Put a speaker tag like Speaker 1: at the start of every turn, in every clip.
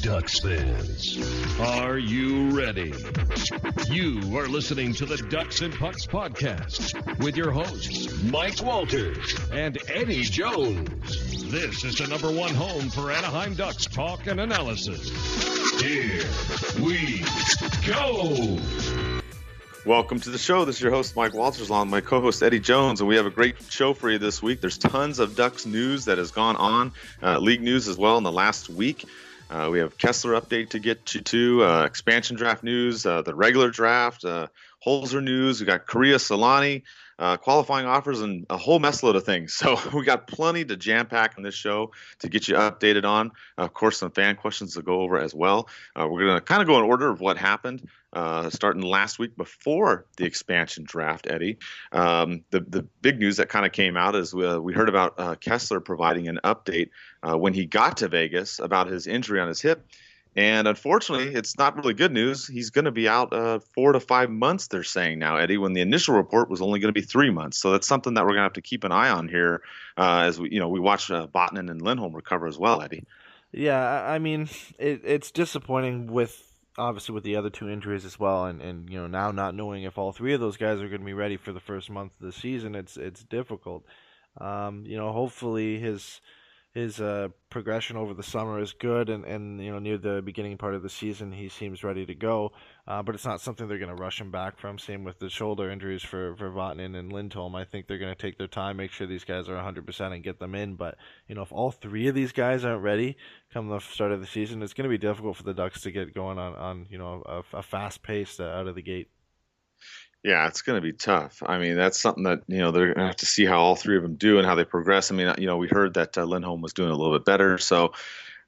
Speaker 1: Ducks fans, are you ready? You are listening to the Ducks and Pucks podcast with your hosts, Mike Walters and Eddie Jones. This is the number one home for Anaheim Ducks talk and analysis. Here we go.
Speaker 2: Welcome to the show. This is your host, Mike Walters, along with my co-host, Eddie Jones, and we have a great show for you this week. There's tons of Ducks news that has gone on, league news as well in the last week. We have Kessler update to get you to, expansion draft news, the regular draft, Holzer news. We got Korea Solani, qualifying offers, and a whole mess load of things. So we got plenty to jam pack in this show to get you updated on. Of course, some fan questions to go over as well. We're going to kind of go in order of what happened, starting last week before the expansion draft, Eddie. The big news that kind of came out is we heard about Kessler providing an update when he got to Vegas about his injury on his hip. And unfortunately, it's not really good news. He's going to be out 4 to 5 months, they're saying now, Eddie, when the initial report was only going to be 3 months. So that's something that we're going to have to keep an eye on here as we watch Botnan and Lindholm recover as well, Eddie.
Speaker 3: Yeah, I mean, it's disappointing obviously with the other two injuries as well, and now not knowing if all three of those guys are going to be ready for the first month of the season, it's difficult. Hopefully his progression over the summer is good, and near the beginning part of the season he seems ready to go, but it's not something they're going to rush him back from. Same with the shoulder injuries for Vatanen and Lindholm. I think they're going to take their time, make sure these guys are 100% and get them in, but if all three of these guys aren't ready come the start of the season, it's going to be difficult for the Ducks to get going on a fast pace out of the gate.
Speaker 2: Yeah, it's going to be tough. I mean, that's something that, they're going to have to see how all three of them do and how they progress. I mean, we heard that Lindholm was doing a little bit better. So,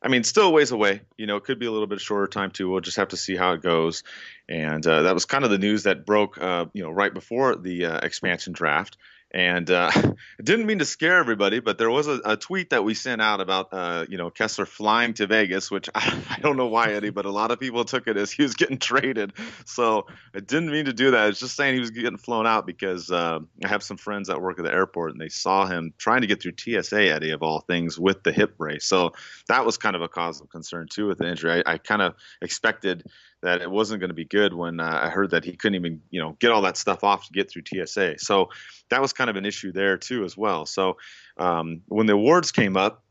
Speaker 2: I mean, still a ways away. It could be a little bit shorter time, too. We'll just have to see how it goes. And that was kind of the news that broke, right before the expansion draft. And I didn't mean to scare everybody, but there was a tweet that we sent out about, Kessler flying to Vegas, which I don't know why, Eddie, but a lot of people took it as he was getting traded. So I didn't mean to do that. It's just saying he was getting flown out because I have some friends that work at the airport, and they saw him trying to get through TSA, Eddie, of all things, with the hip brace. So that was kind of a cause of concern, too, with the injury. I kind of expected that it wasn't going to be good when I heard that he couldn't even, get all that stuff off to get through TSA. So that was kind of an issue there too as well. So when the awards came up,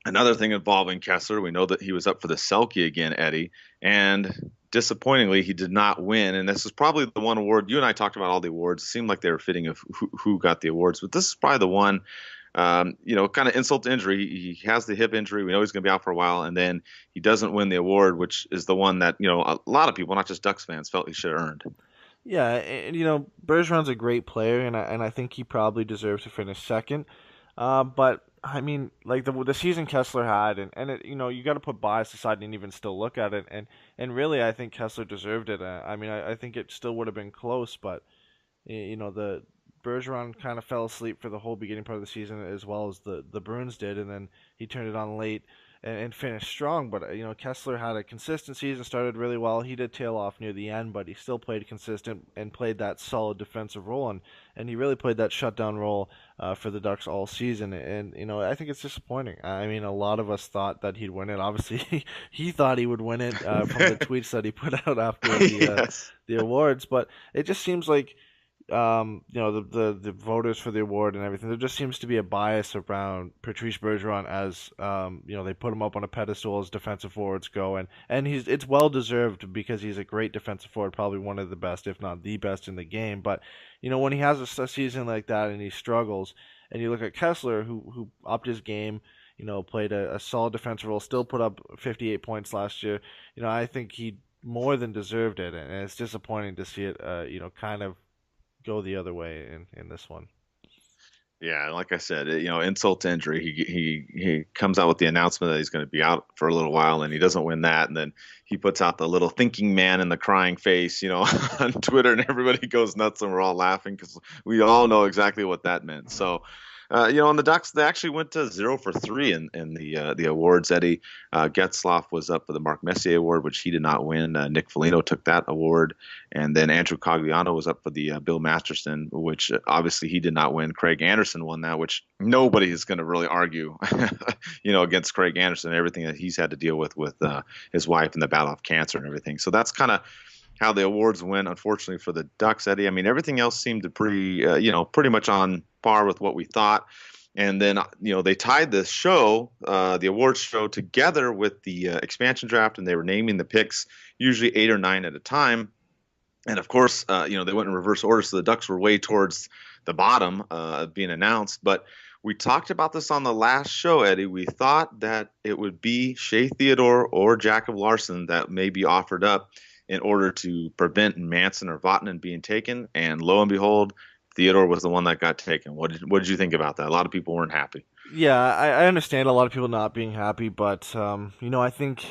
Speaker 2: another thing involving Kessler, we know that he was up for the Selke again, Eddie, and disappointingly he did not win. And this is probably the one award, you and I talked about all the awards. It seemed like they were fitting of who got the awards, but this is probably the one, kind of insult to injury. He has the hip injury. We know he's going to be out for a while, and then he doesn't win the award, which is the one that, a lot of people, not just Ducks fans, felt he should have earned.
Speaker 3: Yeah, and Bergeron's a great player, and I think he probably deserves to finish second. But I mean, like the season Kessler had, and it, you got to put bias aside and even still look at it, and really I think Kessler deserved it. I mean, I think it still would have been close, but the Bergeron kind of fell asleep for the whole beginning part of the season, as well as the Bruins did, and then he turned it on late and finished strong. But Kessler had a consistent season, started really well. He did tail off near the end, but he still played consistent and played that solid defensive role, and he really played that shutdown role for the Ducks all season. And I think it's disappointing. I mean, a lot of us thought that he'd win it. Obviously, he thought he would win it from the tweets that he put out after the awards. But it just seems like the voters for the award and everything, there just seems to be a bias around Patrice Bergeron as they put him up on a pedestal as defensive forwards go, and it's well deserved because he's a great defensive forward, probably one of the best, if not the best in the game. But when he has a season like that and he struggles, and you look at Kessler who upped his game, played a solid defensive role, still put up 58 points last year, I think he more than deserved it, and it's disappointing to see it kind of go the other way in this one.
Speaker 2: Yeah, like I said, insult to injury. He comes out with the announcement that he's going to be out for a little while, and he doesn't win that, and then he puts out the little thinking man and the crying face, on Twitter, and everybody goes nuts, and we're all laughing because we all know exactly what that meant. So And the Ducks, they actually went to 0 for 3 in the awards. Eddie Getzloff was up for the Mark Messier Award, which he did not win. Nick Foligno took that award, and then Andrew Cogliano was up for the Bill Masterson, which obviously he did not win. Craig Anderson won that, which nobody is going to really argue, against Craig Anderson and everything that he's had to deal with his wife and the battle of cancer and everything. So that's kind of how the awards went, unfortunately, for the Ducks, Eddie. I mean, everything else seemed to pretty much on par with what we thought. And then, they tied this show, the awards show, together with the expansion draft, and they were naming the picks, usually 8 or 9 at a time. And of course, they went in reverse order, so the Ducks were way towards the bottom being announced. But we talked about this on the last show, Eddie. We thought that it would be Shea Theodore or Jacob Larson that may be offered up in order to prevent Manson or Vatanen being taken. And lo and behold, Theodore was the one that got taken. What did you think about that? A lot of people weren't happy.
Speaker 3: Yeah, I understand a lot of people not being happy, but I think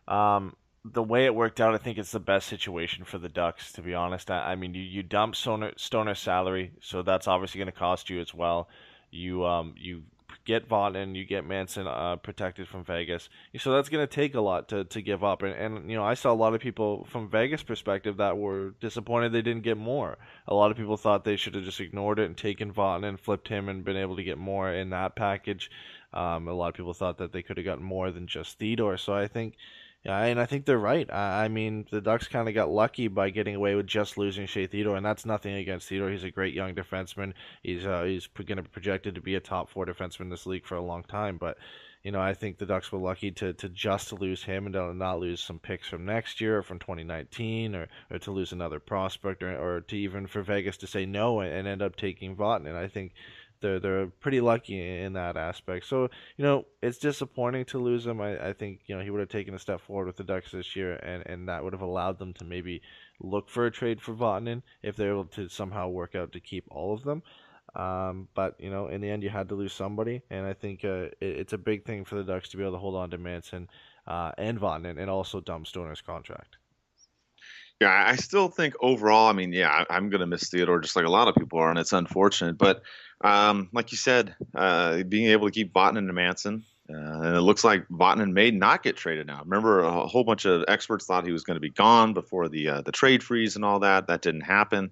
Speaker 3: the way it worked out, I think it's the best situation for the Ducks, to be honest. I mean, you dump Stoner's salary, so that's obviously going to cost you as well. You get Vatanen, you get Manson protected from Vegas, so that's going to take a lot to give up. And I saw a lot of people from Vegas' perspective that were disappointed they didn't get more. A lot of people thought they should have just ignored it and taken Vatanen, flipped him, and been able to get more in that package. A lot of people thought that they could have gotten more than just Theodore. So I think. Yeah, and I think they're right. I mean, the Ducks kind of got lucky by getting away with just losing Shea Theodore, and that's nothing against Theodore. He's a great young defenseman. He's going to be projected to be a top 4 defenseman in this league for a long time. But I think the Ducks were lucky to just lose him and to not lose some picks from next year or from 2019, or to lose another prospect, or to even for Vegas to say no and end up taking Vatanen. I think they're pretty lucky in that aspect. So, it's disappointing to lose him. I think, he would have taken a step forward with the Ducks this year, and that would have allowed them to maybe look for a trade for Vatanen if they're able to somehow work out to keep all of them. But, in the end, you had to lose somebody, and I think it's a big thing for the Ducks to be able to hold on to Manson and Vatanen and also dump Stoner's contract.
Speaker 2: Yeah, I still think overall, I mean, yeah, I'm going to miss Theodore just like a lot of people are, and it's unfortunate. But like you said, being able to keep Vatanen and Manson, and it looks like Vatanen may not get traded now. Remember, a whole bunch of experts thought he was going to be gone before the trade freeze and all that. That didn't happen.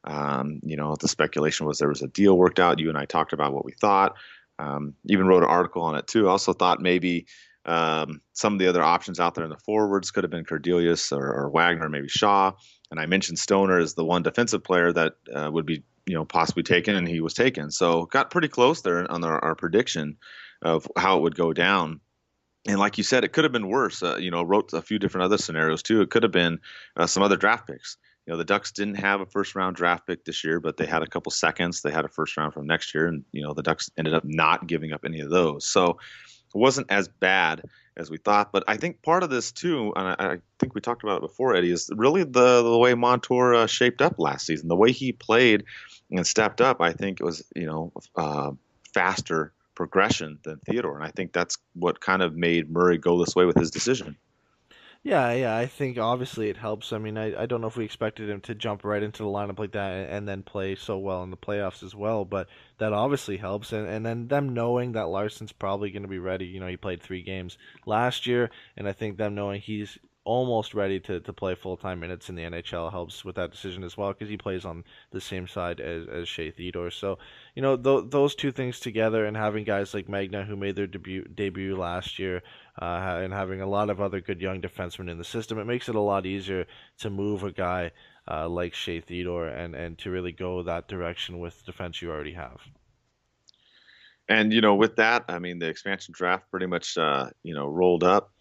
Speaker 2: The speculation was there was a deal worked out. You and I talked about what we thought. Even wrote an article on it too. I also thought maybe some of the other options out there in the forwards could have been Cordelius or Wagner, maybe Shaw. And I mentioned Stoner as the one defensive player that would be, possibly taken, and he was taken. So got pretty close there on our prediction of how it would go down. And like you said, it could have been worse. Wrote a few different other scenarios too. It could have been some other draft picks. The Ducks didn't have a first-round draft pick this year, but they had a couple seconds. They had a first round from next year, and the Ducks ended up not giving up any of those. So it wasn't as bad as we thought. But I think part of this too, and I think we talked about it before, Eddie, is really the way Montour shaped up last season. The way he played and stepped up, I think it was faster progression than Theodore, and I think that's what kind of made Murray go this way with his decision.
Speaker 3: Yeah, I think obviously it helps. I mean, I don't know if we expected him to jump right into the lineup like that and then play so well in the playoffs as well, but that obviously helps. And then them knowing that Larson's probably going to be ready. He played 3 games last year, and I think them knowing he's almost ready to play full-time minutes in the NHL helps with that decision as well, because he plays on the same side as Shea Theodore. So, those two things together, and having guys like Magna who made their debut last year, and having a lot of other good young defensemen in the system, it makes it a lot easier to move a guy like Shea Theodore and to really go that direction with the defense you already have.
Speaker 2: And, with that, I mean, the expansion draft pretty much, rolled up.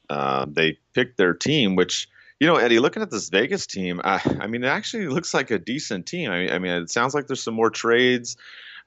Speaker 2: They picked their team, which, Eddie, looking at this Vegas team, I mean, it actually looks like a decent team. I mean, it sounds like there's some more trades,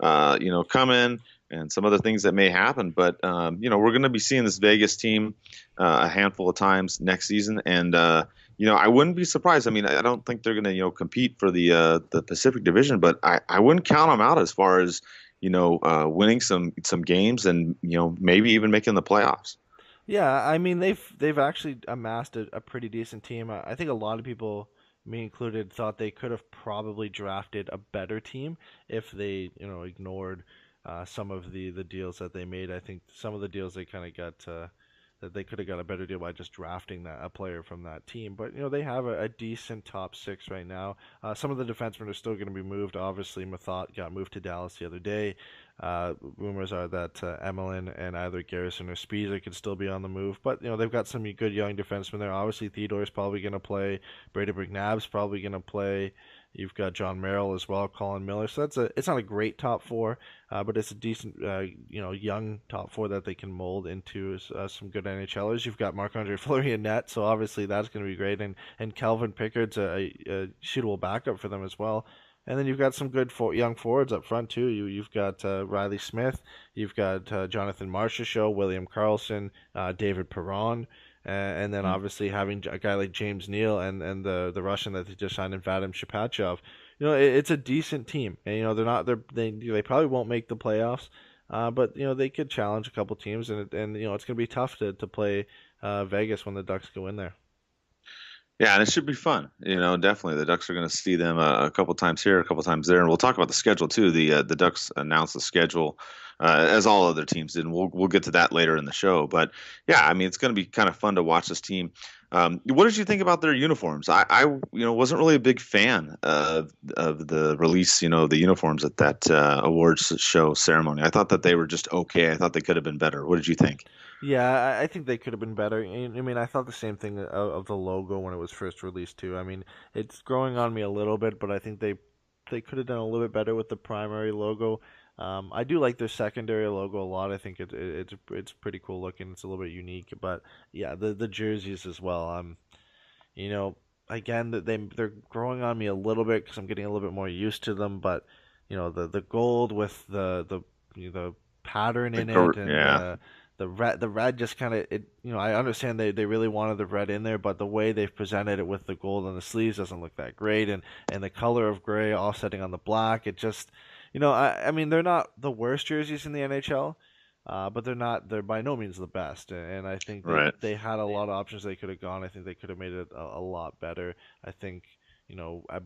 Speaker 2: coming, and some other things that may happen. But, we're going to be seeing this Vegas team a handful of times next season. And, I wouldn't be surprised. I mean, I don't think they're going to, compete for the Pacific Division, but I wouldn't count them out as far as, winning some games and, maybe even making the playoffs.
Speaker 3: Yeah, I mean, they've actually amassed a pretty decent team. I think a lot of people, me included, thought they could have probably drafted a better team if they, ignored some of the deals that they made. I think some of the deals they kind of got that they could have got a better deal by just drafting a player from that team. But they have a decent top six right now. Some of the defensemen are still going to be moved. Obviously, Mathot got moved to Dallas the other day. Rumors are that Emelin and either Garrison or Spiza could still be on the move. But they've got some good young defensemen there. Obviously, Theodore's probably going to play. Brady McNabb's probably going to play. You've got John Merrill as well, Colin Miller. So it's not a great top four, but it's a decent, young top four that they can mold into some good NHLers. You've got Marc-Andre Fleury in net, so obviously that's going to be great. And Calvin Pickard's a suitable backup for them as well. And then you've got some good young forwards up front too. You've got Riley Smith, you've got Jonathan Marchessault, William Karlsson, David Perron. And then obviously having a guy like James Neal and the Russian that they just signed in Vadim Shipachyov, it's a decent team, and they probably won't make the playoffs, but they could challenge a couple teams, and it's gonna be tough to play Vegas when the Ducks go in there.
Speaker 2: Yeah, and it should be fun. Definitely the Ducks are going to see them a couple times here, a couple times there, and we'll talk about the schedule too. The Ducks announced the schedule as all other teams did, and we'll get to that later in the show. But yeah, I mean, it's going to be kind of fun to watch this team. What did you think about their uniforms? I wasn't really a big fan of the release, the uniforms at that awards show ceremony. I thought that they were just okay. I thought they could have been better. What did you think?
Speaker 3: Yeah, I think they could have been better. I mean, I thought the same thing of the logo when it was first released too. I mean, it's growing on me a little bit, but I think they could have done a little bit better with the primary logo. I do like their secondary logo a lot. I think it's pretty cool looking. It's a little bit unique, but yeah, the jerseys as well. Again, they're growing on me a little bit because I'm getting a little bit more used to them. But the gold with the pattern in it, and
Speaker 2: yeah.
Speaker 3: The red just kind of I understand they really wanted the red in there, but the way they've presented it with the gold on the sleeves doesn't look that great, and the color of gray offsetting on the black, it just I mean, they're not the worst jerseys in the NHL, but they're by no means the best, and I think they had a lot of options they could have gone. I think they could have made it a lot better. I think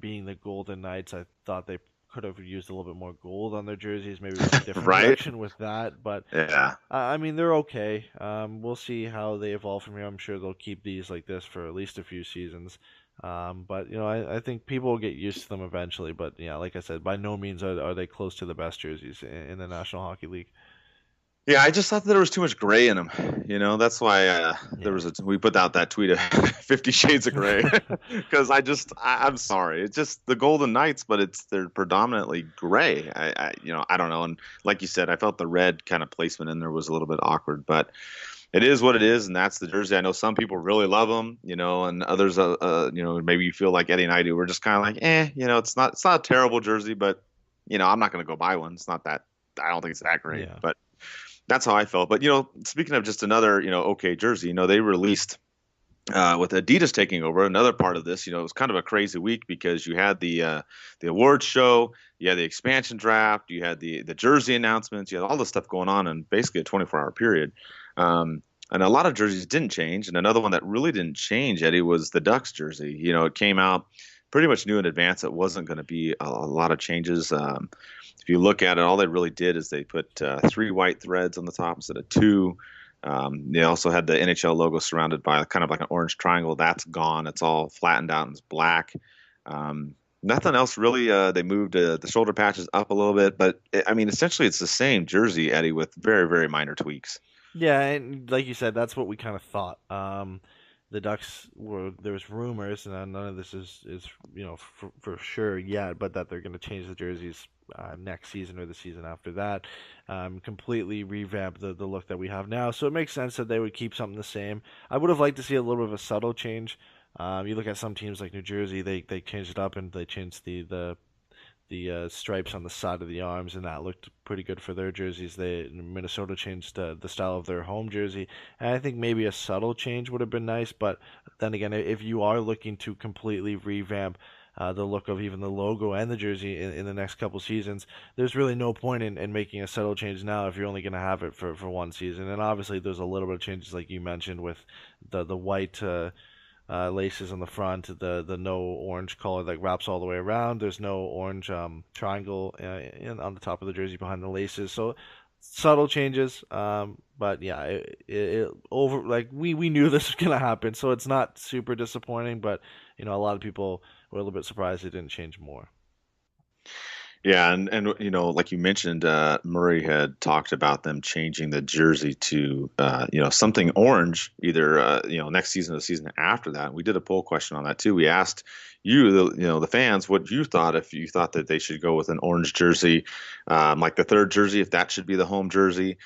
Speaker 3: being the Golden Knights, I thought they could have used a little bit more gold on their jerseys, maybe a different direction with that. But
Speaker 2: yeah,
Speaker 3: I mean, they're okay. We'll see how they evolve from here. I'm sure they'll keep these like this for at least a few seasons. But I think people will get used to them eventually. But yeah, like I said, by no means are they close to the best jerseys in the National Hockey League.
Speaker 2: Yeah, I just thought that there was too much gray in them. That's why we put out that tweet of 50 Shades of Gray because I'm sorry, it's just the Golden Knights, but they're predominantly gray. I don't know, and like you said, I felt the red kind of placement in there was a little bit awkward, but it is what it is, and that's the jersey. I know some people really love them, and others, maybe you feel like Eddie and I do. We're just kind of like, it's not a terrible jersey, but I'm not going to go buy one. It's not that. I don't think it's that great, but that's how I felt. But speaking of just another okay jersey, they released with Adidas taking over another part of this. It was kind of a crazy week because you had the awards show, you had the expansion draft, you had the jersey announcements, you had all this stuff going on in basically a 24-hour period. And a lot of jerseys didn't change, and another one that really didn't change, Eddie, was the Ducks jersey. It came out pretty much knew in advance it wasn't going to be a lot of changes. If you look at it, all they really did is they put 3 white threads on the top instead of 2. They also had the NHL logo surrounded by kind of like an orange triangle. That's gone. It's all flattened out and it's black. Nothing else really. They moved the shoulder patches up a little bit, but I mean, essentially it's the same jersey, Eddie, with very, very minor tweaks.
Speaker 3: Yeah, and like you said, that's what we kind of thought. The Ducks there was rumors, and none of this is for sure yet, but that they're going to change the jerseys next season or the season after that, completely revamp the look that we have now. So it makes sense that they would keep something the same. I would have liked to see a little bit of a subtle change. You look at some teams like New Jersey, they changed it up and they changed the stripes on the side of the arms, and that looked pretty good for their jerseys. Minnesota changed the style of their home jersey, and I think maybe a subtle change would have been nice. But then again, if you are looking to completely revamp the look of even the logo and the jersey in the next couple seasons, there's really no point in making a subtle change now if you're only going to have it for one season. And obviously there's a little bit of changes like you mentioned with the white laces on the front, the no orange color that wraps all the way around. There's no orange triangle on the top of the jersey behind the laces. So subtle changes, but yeah, it over like we knew this was gonna happen, so it's not super disappointing. But a lot of people were a little bit surprised it didn't change more.
Speaker 2: Yeah, and like you mentioned, Murray had talked about them changing the jersey to something orange, either next season or the season after that. We did a poll question on that too. We asked you, the fans, what you thought, if you thought that they should go with an orange jersey, like the third jersey, if that should be the home jersey,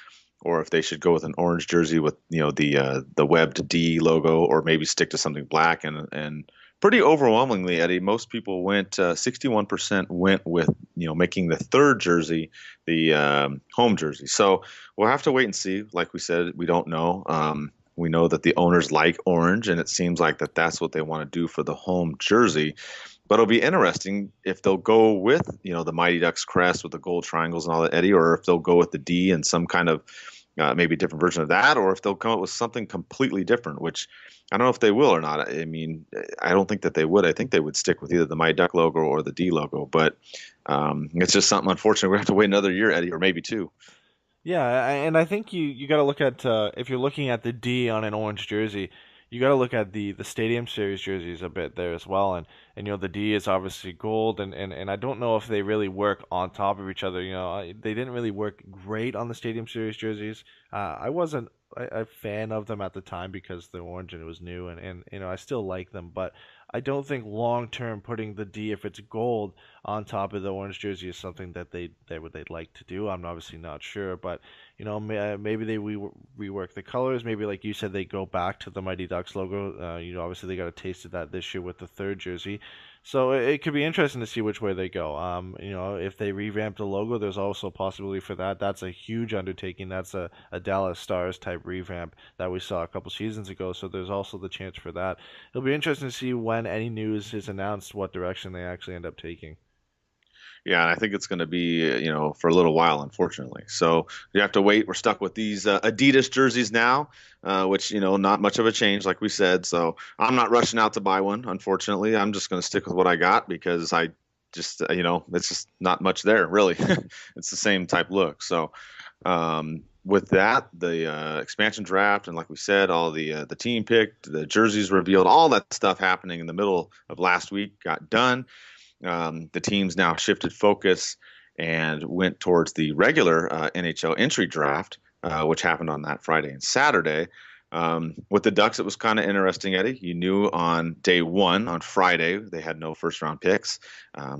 Speaker 2: or if they should go with an orange jersey with the webbed D logo, or maybe stick to something black. And pretty overwhelmingly, Eddie, most people went 61% went with making the third jersey the home jersey. So we'll have to wait and see. Like we said, we don't know. We know that the owners like orange, and it seems like that's what they want to do for the home jersey. But it'll be interesting if they'll go with, the Mighty Ducks crest with the gold triangles and all that, Eddie, or if they'll go with the D and some kind of maybe a different version of that, or if they'll come up with something completely different, which I don't know if they will or not. I mean, I don't think that they would. I think they would stick with either the Mighty Duck logo or the D logo. But it's just something unfortunate. We're going to have to wait another year, Eddie, or maybe two.
Speaker 3: Yeah, and I think you got to look at if you're looking at the D on an orange jersey, you got to look at the Stadium Series jerseys a bit there as well. And the D is obviously gold, and I don't know if they really work on top of each other. They didn't really work great on the Stadium Series jerseys. I wasn't a fan of them at the time because they're orange and it was new, and I still like them, but I don't think long term putting the D, if it's gold, on top of the orange jersey is something that they'd like to do. I'm obviously not sure, but maybe they rework the colors. Maybe, like you said, they go back to the Mighty Ducks logo. Obviously they got a taste of that this year with the third jersey, so it could be interesting to see which way they go. If they revamp the logo, there's also a possibility for that. That's a huge undertaking. That's a Dallas Stars type revamp that we saw a couple seasons ago. So there's also the chance for that. It'll be interesting to see when any news is announced what direction they actually end up taking.
Speaker 2: Yeah, and I think it's going to be, for a little while, unfortunately. So you have to wait. We're stuck with these Adidas jerseys now, which, not much of a change, like we said. So I'm not rushing out to buy one, unfortunately. I'm just going to stick with what I got because I just, it's just not much there, really. It's the same type look. So with that, the expansion draft, and like we said, all the team picked, the jerseys revealed, all that stuff happening in the middle of last week got done. The teams now shifted focus and went towards the regular NHL entry draft, which happened on that Friday and Saturday. With the Ducks, it was kind of interesting, Eddie. You knew on day one, on Friday, they had no first-round picks.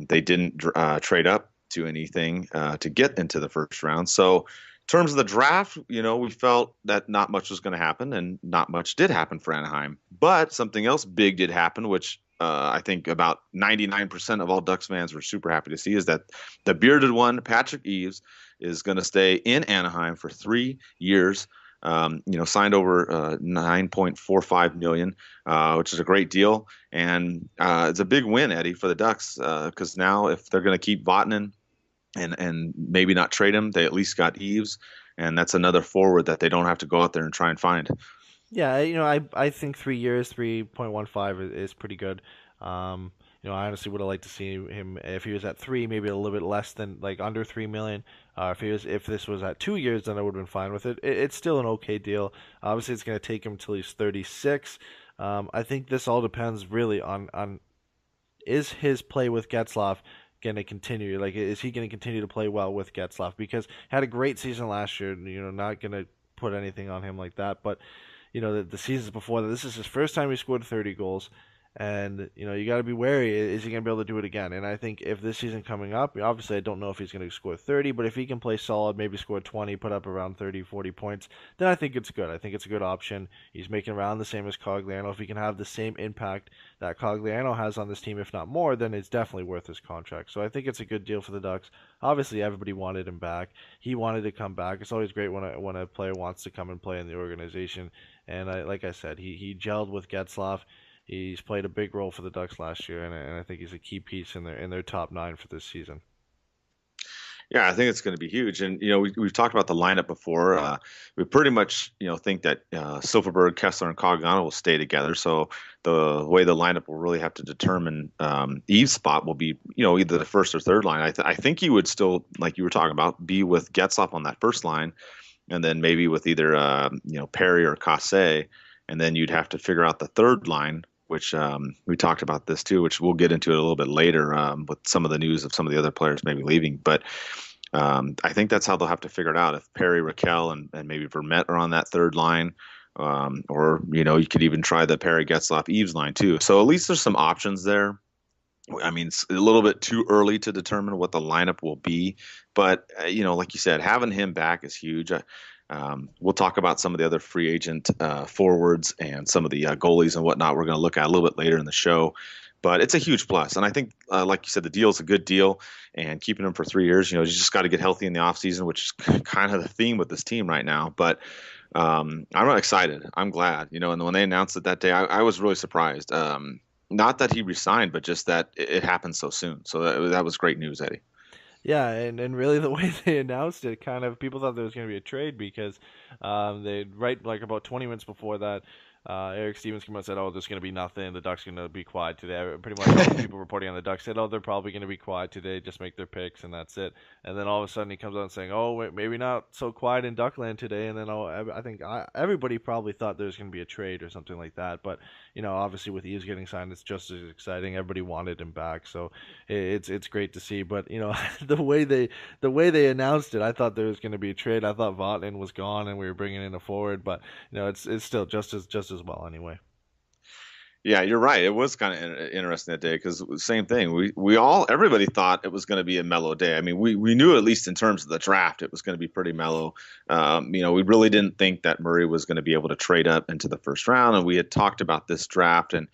Speaker 2: They didn't trade up to anything to get into the first round. So in terms of the draft, we felt that not much was going to happen, and not much did happen for Anaheim. But something else big did happen, which I think about 99% of all Ducks fans were super happy to see, is that the bearded one, Patrick Eaves, is going to stay in Anaheim for 3 years. Signed over $9.45 million, which is a great deal, and it's a big win, Eddie, for the Ducks, because now if they're going to keep Vatanen and maybe not trade him, they at least got Eaves, and that's another forward that they don't have to go out there and try and find.
Speaker 3: Yeah, I think 3 years, 3.15 is pretty good. I honestly would have liked to see him if he was at 3, maybe a little bit less than, like, under 3 million. If this was at 2 years, then I would have been fine with it. It's still an okay deal. Obviously, it's going to take him until he's 36. I think this all depends really on is his play with Getzlaf going to continue? Like, is he going to continue to play well with Getzlaf? Because he had a great season last year. Not going to put anything on him like that, but the seasons before that, this is his first time he scored 30 goals. And, you got to be wary. Is he going to be able to do it again? And I think if this season coming up, obviously I don't know if he's going to score 30, but if he can play solid, maybe score 20, put up around 30, 40 points, then I think it's good. I think it's a good option. He's making around the same as Cogliano. If he can have the same impact that Cogliano has on this team, if not more, then it's definitely worth his contract. So I think it's a good deal for the Ducks. Obviously, everybody wanted him back. He wanted to come back. It's always great when a player wants to come and play in the organization. And like I said, he gelled with Getzlaf. He's played a big role for the Ducks last year, and I think he's a key piece in their top 9 for this season.
Speaker 2: Yeah, I think it's going to be huge. And, we've talked about the lineup before. We pretty much, think that Silverberg, Kessler, and Cagano will stay together. So the way the lineup will really have to determine Eve's spot will be, either the first or third line. I think you would still, like you were talking about, be with Getzlaf on that first line, and then maybe with either, Perry or Casse. And then you'd have to figure out the third line, which we talked about this too, which we'll get into it a little bit later with some of the news of some of the other players maybe leaving. But I think that's how they'll have to figure it out. If Perry, Raquel, and maybe Vermette are on that third line, or you could even try the Perry, Getzlaf, Eves line too. So at least there's some options there. I mean, it's a little bit too early to determine what the lineup will be, but like you said, having him back is huge. We'll talk about some of the other free agent forwards and some of the goalies and whatnot. We're going to look at a little bit later in the show, but it's a huge plus. And I think, like you said, the deal is a good deal, and keeping him for 3 years, you just got to get healthy in the offseason, which is kind of the theme with this team right now. But I'm excited. I'm glad, and when they announced it that day, I was really surprised. Not that he resigned, but just that it happened so soon. So that was great news, Eddie.
Speaker 3: Yeah, and really the way they announced it, kind of people thought there was going to be a trade because they right like about 20 minutes before that, Eric Stevens came out and said, "Oh, there's going to be nothing. The Ducks are going to be quiet today." Pretty much all the people reporting on the Ducks said, "Oh, they're probably going to be quiet today, just make their picks, and that's it." And then all of a sudden he comes out saying, "Oh, wait, maybe not so quiet in Duckland today." And then I think everybody probably thought there was going to be a trade or something like that. But obviously with Eves getting signed, it's just as exciting. Everybody wanted him back, so it's great to see. But the way they announced it, I thought there was going to be a trade. I thought Vatanen was gone and we were bringing in a forward, but it's still just as well anyway.
Speaker 2: Yeah, you're right. It was kind of interesting that day because same thing. Everybody thought it was going to be a mellow day. I mean, we knew at least in terms of the draft, it was going to be pretty mellow. We really didn't think that Murray was going to be able to trade up into the first round, and we had talked about this draft and.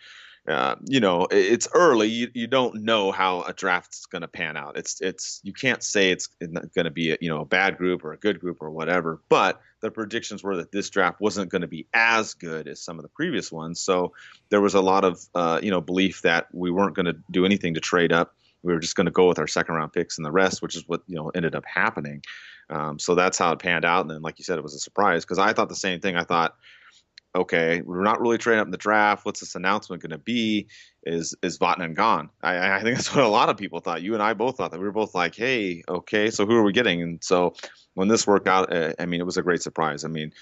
Speaker 2: It's early. You don't know how a draft's going to pan out. You can't say it's going to be a bad group or a good group or whatever. But the predictions were that this draft wasn't going to be as good as some of the previous ones. So there was a lot of belief that we weren't going to do anything to trade up. We were just going to go with our second round picks and the rest, which is what ended up happening. So that's how it panned out. And then, like you said, it was a surprise because I thought the same thing. I thought, okay, we're not really trading up in the draft. What's this announcement going to be? Is Vatanen gone? I think that's what a lot of people thought. You and I both thought that. We were both like, hey, okay, so who are we getting? And so when this worked out, it was a great surprise. I mean,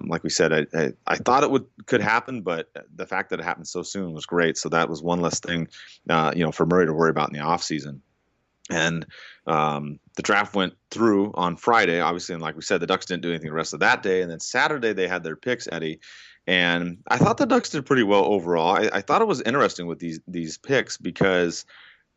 Speaker 2: like we said, I thought it could happen, but the fact that it happened so soon was great. So that was one less thing, for Murray to worry about in the offseason. And the draft went through on Friday, obviously, and like we said, the Ducks didn't do anything the rest of that day. And then Saturday they had their picks, Eddie, and I thought the Ducks did pretty well overall. I thought it was interesting with these picks because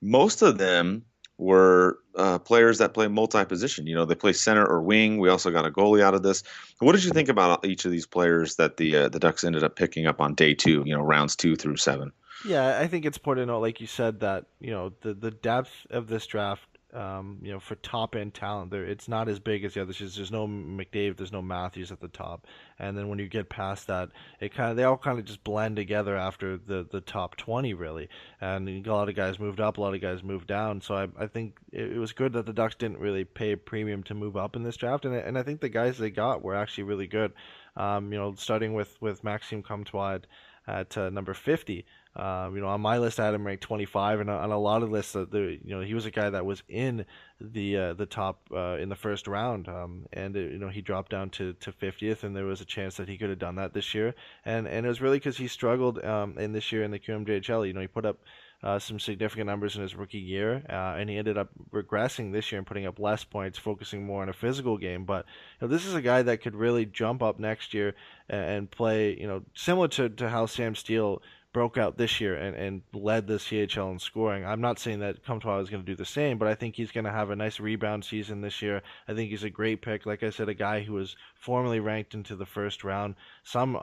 Speaker 2: most of them were players that play multi-position. They play center or wing. We also got a goalie out of this. What did you think about each of these players that the Ducks ended up picking up on day 2? Rounds 2 through 7.
Speaker 3: Yeah, I think it's important to note, like you said, that the depth of this draft, for top end talent, it's not as big as the others. There's no McDavid, there's no Matthews at the top, and then when you get past that, they all kind of just blend together after the top 20 really. And a lot of guys moved up, a lot of guys moved down. So I think it was good that the Ducks didn't really pay a premium to move up in this draft, and I think the guys they got were actually really good. Starting with Maxime Comtois at number 50. On my list, I had him ranked 25, and on a lot of lists, he was a guy that was in the top in the first round, and he dropped down to 50th, and there was a chance that he could have done that this year, and it was really because he struggled in this year in the QMJHL. He put up some significant numbers in his rookie year, and he ended up regressing this year and putting up less points, focusing more on a physical game. But this is a guy that could really jump up next year and play, similar to how Sam Steele broke out this year and led the CHL in scoring. I'm not saying that Comtois is going to do the same, but I think he's going to have a nice rebound season this year. I think he's a great pick. Like I said, a guy who was formerly ranked into the first round, some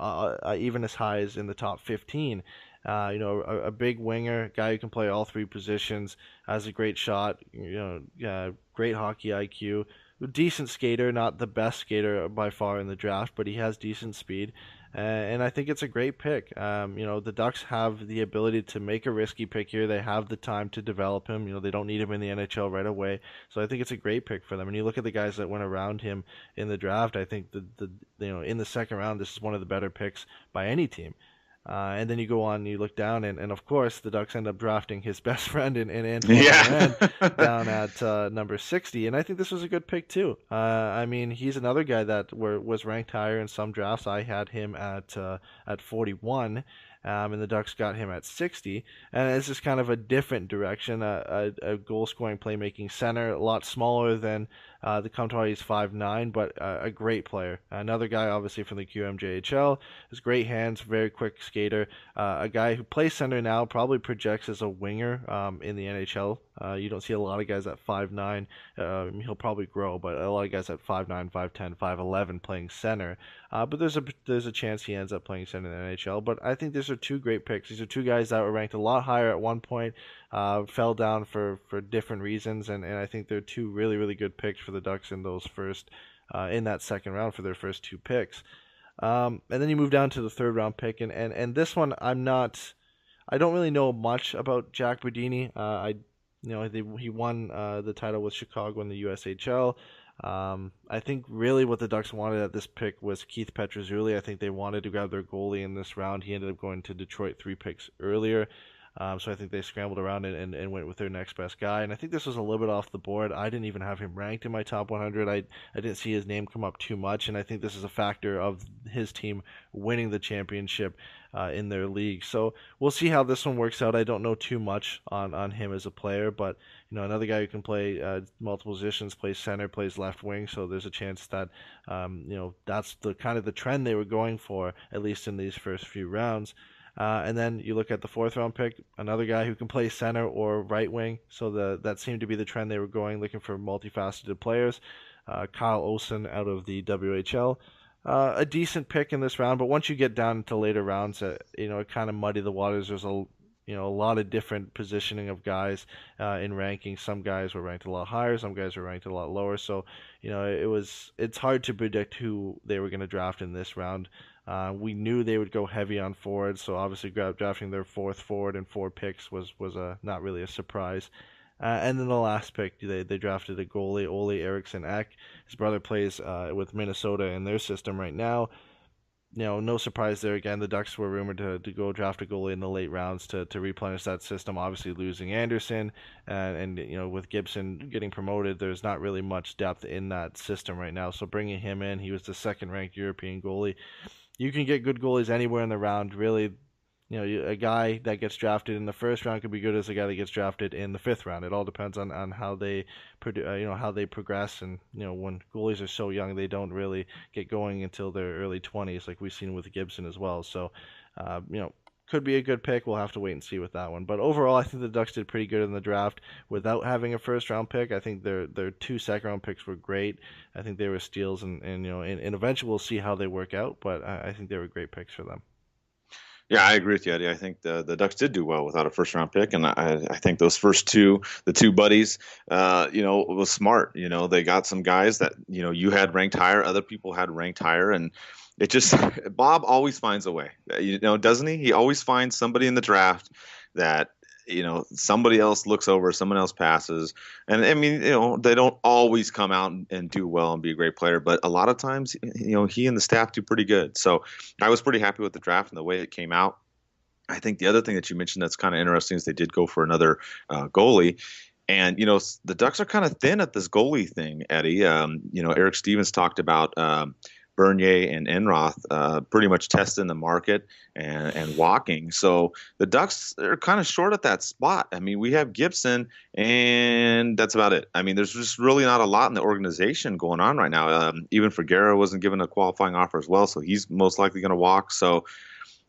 Speaker 3: even as high as in the top 15. A big winger, guy who can play all 3 positions, has a great shot, great hockey IQ, decent skater, not the best skater by far in the draft, but he has decent speed. And I think it's a great pick. The Ducks have the ability to make a risky pick here. They have the time to develop him. They don't need him in the NHL right away. So I think it's a great pick for them. And you look at the guys that went around him in the draft. I think in the second round, this is one of the better picks by any team. And then you go on and you look down, and of course, the Ducks end up drafting his best friend in Antoine Laurent down at number 60. And I think this was a good pick, too. He's another guy that was ranked higher in some drafts. I had him at 41. And the Ducks got him at 60. And it's just kind of a different direction, a goal-scoring, playmaking center, a lot smaller than the Comtois. He's 5'9", but a great player. Another guy, obviously, from the QMJHL. Has great hands, very quick skater. A guy who plays center now, probably projects as a winger in the NHL. You don't see a lot of guys at 5'9". He'll probably grow, but a lot of guys at 5'9", 5'10", 5'11" playing center. But there's a chance he ends up playing center in the NHL. But I think these are two great picks. These are two guys that were ranked a lot higher at one point, fell down for different reasons, and I think they're two really, really good picks for the Ducks in that second round for their first two picks. And then you move down to the third round pick, and this one I don't really know much about Jack Bodini. He won the title with Chicago in the USHL. I think really what the Ducks wanted at this pick was Keith Petruzzelli. I think they wanted to grab their goalie in this round. He ended up going to Detroit 3 picks earlier. So I think they scrambled around and went with their next best guy. And I think this was a little bit off the board. I didn't even have him ranked in my top 100. I didn't see his name come up too much. And I think this is a factor of his team winning the championship in their league. So we'll see how this one works out. I don't know too much on him as a player, but another guy who can play multiple positions, plays center, plays left wing. So there's a chance that that's the kind of the trend they were going for, at least in these first few rounds. And then you look at the fourth round pick, another guy who can play center or right wing. So that seemed to be the trend they were going, looking for multifaceted players. Kyle Olsen out of the WHL. A decent pick in this round, but once you get down to later rounds, it kind of muddy the waters. There's a lot of different positioning of guys in ranking. Some guys were ranked a lot higher, some guys were ranked a lot lower. So it's hard to predict who they were going to draft in this round. We knew they would go heavy on forwards, so obviously drafting their fourth forward and 4 picks was not really a surprise. And then the last pick, they drafted a goalie, Ole Eriksson Ek. His brother plays with Minnesota in their system right now. No surprise there. Again, the Ducks were rumored to go draft a goalie in the late rounds to replenish that system. Obviously, losing Anderson and with Gibson getting promoted, there's not really much depth in that system right now. So bringing him in, he was the second-ranked European goalie. You can get good goalies anywhere in the round. Really, a guy that gets drafted in the first round could be good as a guy that gets drafted in the fifth round. It all depends on how they how they progress. And when goalies are so young, they don't really get going until their early 20s, like we've seen with Gibson as well. So, could be a good pick. We'll have to wait and see with that one. But overall, I think the Ducks did pretty good in the draft without having a first-round pick. I think their 2 second-round picks were great. I think they were steals, and eventually we'll see how they work out. But I think they were great picks for them.
Speaker 2: Yeah, I agree with you, Eddie. I think the Ducks did do well without a first-round pick, and I think those first two, the two buddies, was smart. They got some guys that you had ranked higher, other people had ranked higher, and it just Bob always finds a way. Doesn't he? He always finds somebody in the draft that somebody else looks over, someone else passes, and I mean they don't always come out and do well and be a great player, but a lot of times he and the staff do pretty good. So I was pretty happy with the draft and the way it came out. I think the other thing that you mentioned that's kind of interesting is they did go for another goalie. And, the Ducks are kind of thin at this goalie thing, Eddie. Eric Stevens talked about Bernier and Enroth pretty much testing the market and walking. So the Ducks are kind of short at that spot. I mean, we have Gibson, and that's about it. I mean, there's just really not a lot in the organization going on right now. Even Figueroa wasn't given a qualifying offer as well, so he's most likely going to walk. So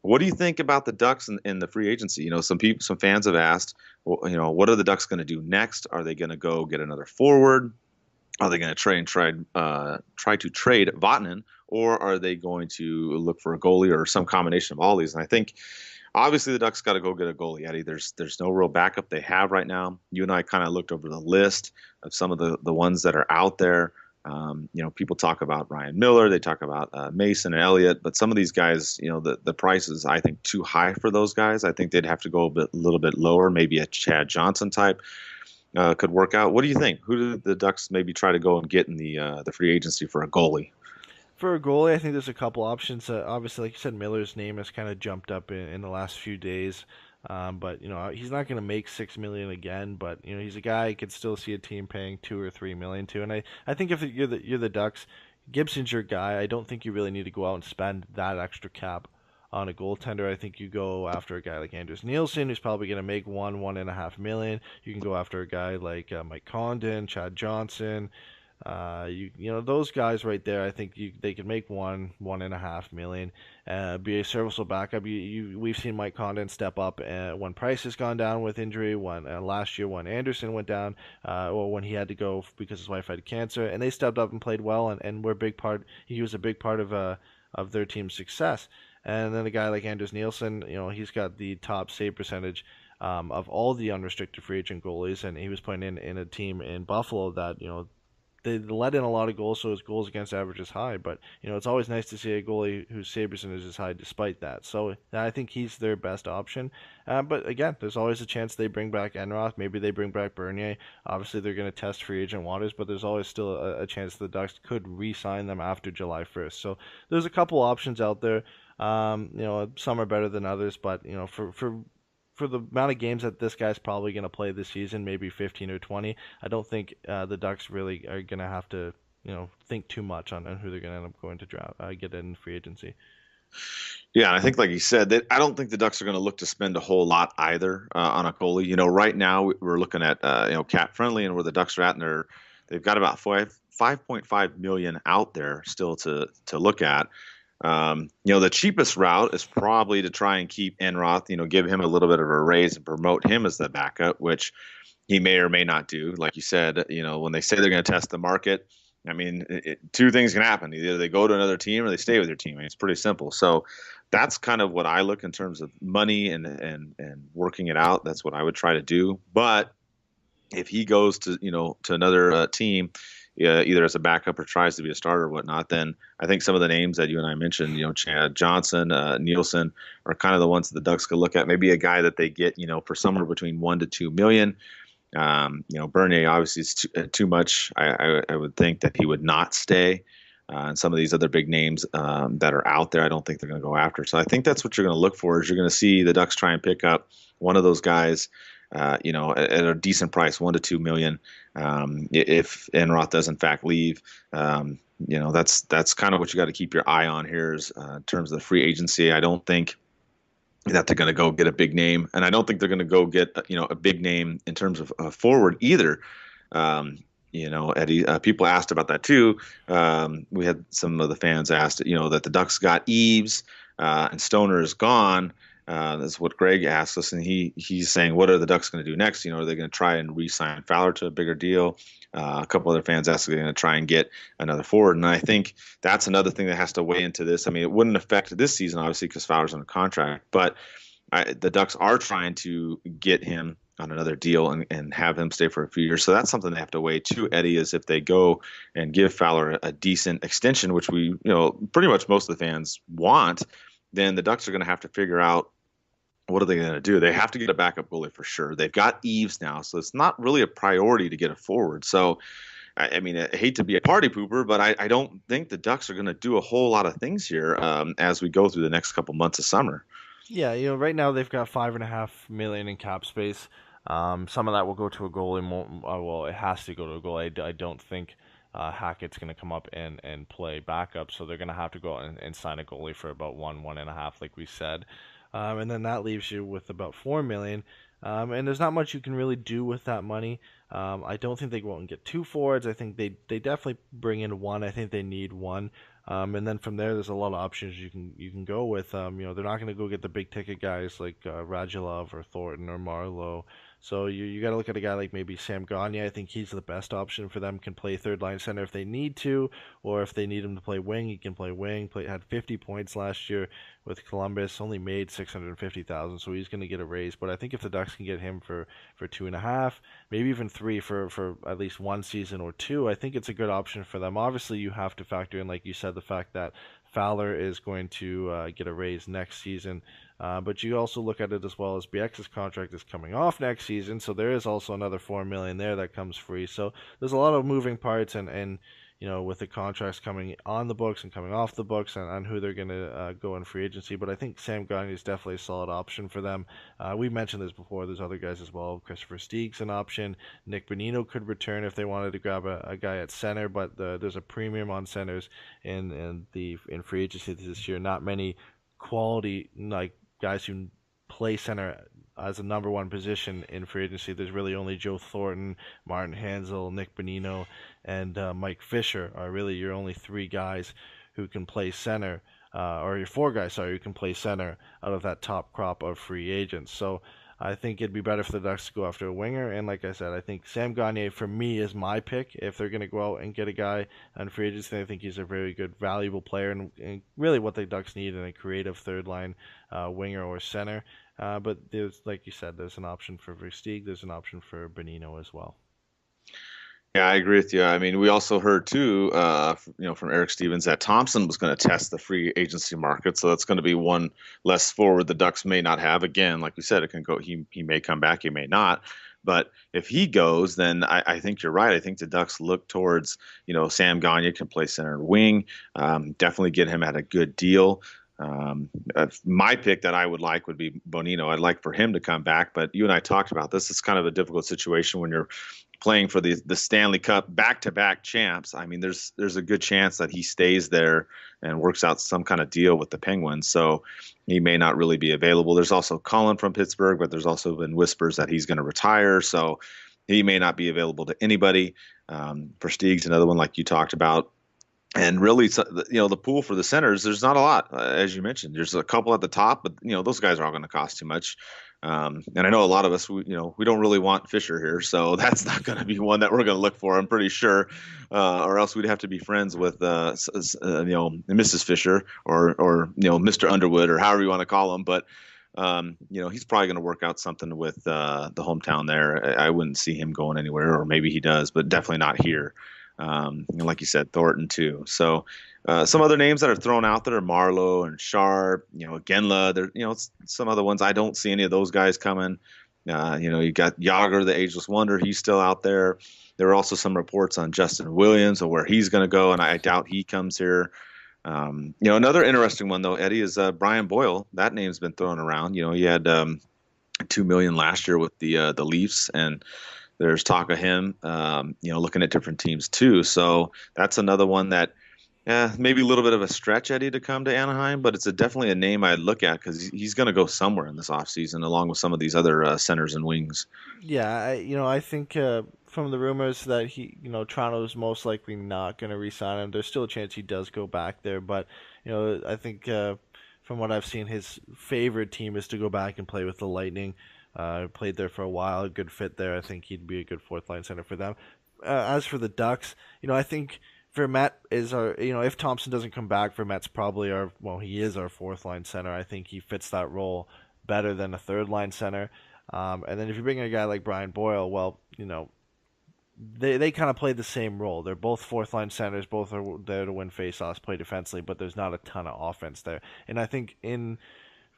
Speaker 2: what do you think about the Ducks in the free agency? Some fans have asked, what are the Ducks going to do next? Are they going to go get another forward? Are they going to try to trade Vatanen, or are they going to look for a goalie or some combination of all these? And I think obviously the Ducks got to go get a goalie, Eddie. There's no real backup they have right now. You and I kind of looked over the list of some of the ones that are out there. People talk about Ryan Miller, they talk about Mason and Elliott, but some of these guys, the price is, I think, too high for those guys. I think they'd have to go a little bit lower. Maybe a Chad Johnson type could work out. What do you think? Who did the Ducks maybe try to go and get in the free agency for a goalie?
Speaker 3: For a goalie, I think there's a couple options. Obviously, like you said, Miller's name has kind of jumped up in the last few days. But he's not going to make $6 million again. But he's a guy I could still see a team paying $2 or $3 million to. And I think if you're the Ducks, Gibson's your guy. I don't think you really need to go out and spend that extra cap on a goaltender. I think you go after a guy like Anders Nielsen, who's probably going to make $1.5 million. You can go after a guy like Mike Condon, Chad Johnson. Those guys right there, I think they could make $1.5 million, be a serviceable backup. We've seen Mike Condon step up when Price has gone down with injury. When last year when Anderson went down, or when he had to go because his wife had cancer, and they stepped up and played well, and were a big part. He was a big part of their team's success. And then a guy like Anders Nielsen, he's got the top save percentage of all the unrestricted free agent goalies, and he was playing in a team in Buffalo that they let in a lot of goals, so his goals against average is high. But it's always nice to see a goalie whose save percentage is high despite that. So I think he's their best option. But again, there's always a chance they bring back Enroth. Maybe they bring back Bernier. Obviously, they're going to test free agent waters, but there's always still a chance the Ducks could re-sign them after July 1st. So there's a couple options out there. Some are better than others, but for the amount of games that this guy's probably going to play this season, maybe 15 or 20, I don't think the Ducks really are going to have to, think too much on who they're going to end up going to draft, get in free agency.
Speaker 2: Yeah, I think like you said, that I don't think the Ducks are going to look to spend a whole lot either on a goalie. Right now we're looking at cap friendly and where the Ducks are at, and they've got about $5.5 million out there still to look at. The cheapest route is probably to try and keep Enroth, give him a little bit of a raise and promote him as the backup, which he may or may not do. Like you said, when they say they're going to test the market, I mean, two things can happen. Either they go to another team or they stay with their team. I mean, it's pretty simple. So that's kind of what I look in terms of money and working it out. That's what I would try to do. But if he goes to another team, either as a backup or tries to be a starter or whatnot, then I think some of the names that you and I mentioned, Chad Johnson, Nielsen, are kind of the ones that the Ducks could look at. Maybe a guy that they get, for somewhere between $1 to $2 million. Bernier obviously is too much. I would think that he would not stay. And some of these other big names that are out there, I don't think they're going to go after. So I think that's what you're going to look for. Is you're going to see the Ducks try and pick up one of those guys, at a decent price, $1 to $2 million. If Enroth does in fact leave, that's kind of what you got to keep your eye on here is in terms of the free agency. I don't think that they're going to go get a big name, and I don't think they're going to go get a big name in terms of forward either. Eddie, people asked about that too. We had some of the fans asked, that the Ducks got Eves and Stoner is gone. That's what Greg asked us, and he's saying, what are the Ducks going to do next? Are they going to try and re-sign Fowler to a bigger deal? A couple other fans asked if they're going to try and get another forward, and I think that's another thing that has to weigh into this. I mean, it wouldn't affect this season, obviously, because Fowler's on a contract, but the Ducks are trying to get him on another deal and have him stay for a few years. So that's something they have to weigh too, Eddie, is if they go and give Fowler a decent extension, which we, pretty much most of the fans want, then the Ducks are going to have to figure out what are they going to do? They have to get a backup goalie for sure. They've got Eves now, so it's not really a priority to get a forward. So, I mean, I hate to be a party pooper, but I don't think the Ducks are going to do a whole lot of things here as we go through the next couple months of summer.
Speaker 3: Yeah, right now they've got $5.5 million in cap space. Some of that will go to a goalie. Well, it has to go to a goalie. I don't think Hackett's going to come up and play backup, so they're going to have to go out and sign a goalie for about $1.5, like we said. And then that leaves you with about $4 million. And there's not much you can really do with that money. I don't think they go out and get two forwards. I think they definitely bring in one. I think they need one. And then from there's a lot of options you can go with. They're not going to go get the big ticket guys like Radulov or Thornton or Marlowe. So you got to look at a guy like maybe Sam Gagner. I think he's the best option for them. Can play third line center if they need to, or if they need him to play wing, he can play wing. Had 50 points last year with Columbus, only made 650,000, so he's going to get a raise. But I think if the Ducks can get him for 2.5, maybe even 3 for at least one season or two, I think it's a good option for them. Obviously, you have to factor in, like you said, the fact that Fowler is going to get a raise next season. But you also look at it as well as BX's contract is coming off next season, so there is also another $4 million there that comes free. So there's a lot of moving parts, and with the contracts coming on the books and coming off the books, and who they're going to go in free agency. But I think Sam Gagner is definitely a solid option for them. We mentioned this before. There's other guys as well. Christopher Steeg's an option. Nick Bonino could return if they wanted to grab a guy at center, but there's a premium on centers in free agency this year. Not many quality guys who play center as a number one position in free agency. There's really only Joe Thornton, Martin Hanzal, Nick Bonino, and Mike Fisher are really your only 3 guys who can play center, or your 4 guys, sorry, who can play center out of that top crop of free agents. So I think it'd be better for the Ducks to go after a winger. And like I said, I think Sam Gagner, for me, is my pick. If they're going to go out and get a guy on free agency, I think he's a very good, valuable player, and really what the Ducks need in a creative third-line winger or center. But there's, like you said, there's an option for Versteeg. There's an option for Bonino as well.
Speaker 2: Yeah, I agree with you. I mean, we also heard too, from Eric Stevens that Thompson was going to test the free agency market, so that's going to be one less forward the Ducks may not have. Again, like we said, it can go. He may come back, he may not. But if he goes, then I think you're right. I think the Ducks look towards, Sam Gagner can play center and wing. Definitely get him at a good deal. My pick that I would like would be Bonino. I'd like for him to come back, but you and I talked about this. It's kind of a difficult situation when you're playing for the Stanley Cup back-to-back champs. I mean, there's a good chance that he stays there and works out some kind of deal with the Penguins. So he may not really be available. There's also Cullen from Pittsburgh, but there's also been whispers that he's going to retire. So he may not be available to anybody. Versteeg's another one like you talked about. And really, the pool for the centers, there's not a lot, as you mentioned. There's a couple at the top, but those guys are all going to cost too much. And I know a lot of us, we don't really want Fisher here, so that's not going to be one that we're going to look for. I'm pretty sure, or else we'd have to be friends with, Mrs. Fisher or Mr. Underwood or however you want to call him. But he's probably going to work out something with the hometown there. I wouldn't see him going anywhere, or maybe he does, but definitely not here. Like you said, Thornton too. So some other names that are thrown out there are Marlowe and Sharp, Genla. There, some other ones. I don't see any of those guys coming. You got Yager, the ageless wonder. He's still out there. There are also some reports on Justin Williams or where he's going to go, and I doubt he comes here. Another interesting one though, Eddie, is Brian Boyle. That name's been thrown around. He had $2 million last year with the Leafs, and there's talk of him, looking at different teams too. So that's another one that, maybe a little bit of a stretch, Eddie, to come to Anaheim, but it's definitely a name I'd look at because he's going to go somewhere in this offseason along with some of these other centers and wings.
Speaker 3: Yeah, I think from the rumors that Toronto's most likely not going to re-sign him. There's still a chance he does go back there, but I think from what I've seen, his favorite team is to go back and play with the Lightning. Played there for a while, a good fit there. I think he'd be a good fourth line center for them. As for the Ducks, I think Vermette is our, if Thompson doesn't come back, Vermette's probably he is our fourth line center. I think he fits that role better than a third line center. And then if you bring in a guy like Brian Boyle, they kind of play the same role. They're both fourth line centers, both are there to win faceoffs, play defensively, but there's not a ton of offense there. And I think in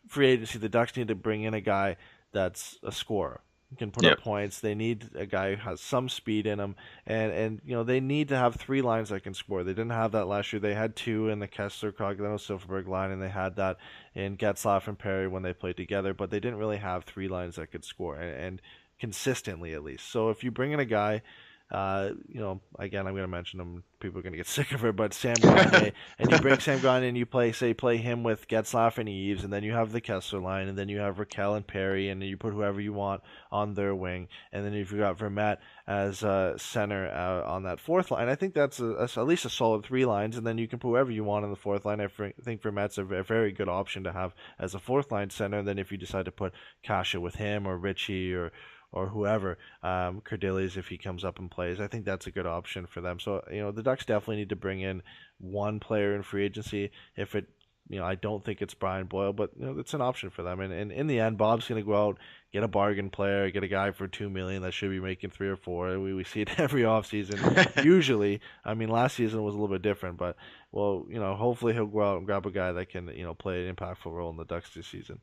Speaker 3: free agency, the Ducks need to bring in a guy that's a scorer, can put up points. They need a guy who has some speed in him, and they need to have 3 lines that can score. They didn't have that last year. They had 2 in the Kessler, Cogliano, Silfverberg line, and they had that in Getzlaf and Perry when they played together, but they didn't really have 3 lines that could score, and consistently at least. So if you bring in a guy, again, I'm going to mention him. People are going to get sick of it, but Sam Gagner, and you bring Sam Gagner and you play him with Getzlaf and Eves, and then you have the Kessler line, and then you have Raquel and Perry, and you put whoever you want on their wing, and then if you got Vermette as center on that fourth line, I think that's at least a solid 3 lines, and then you can put whoever you want on the fourth line. I think Vermette's a very good option to have as a fourth line center, and then if you decide to put Kasha with him or Richie or or whoever, Cordelli's if he comes up and plays. I think that's a good option for them. So the Ducks definitely need to bring in one player in free agency. If it I don't think it's Brian Boyle, but it's an option for them. And in the end, Bob's going to go out, get a bargain player, get a guy for $2 million that should be making 3 or 4. We see it every offseason. Usually, I mean, last season was a little bit different, but hopefully he'll go out and grab a guy that can play an impactful role in the Ducks this season.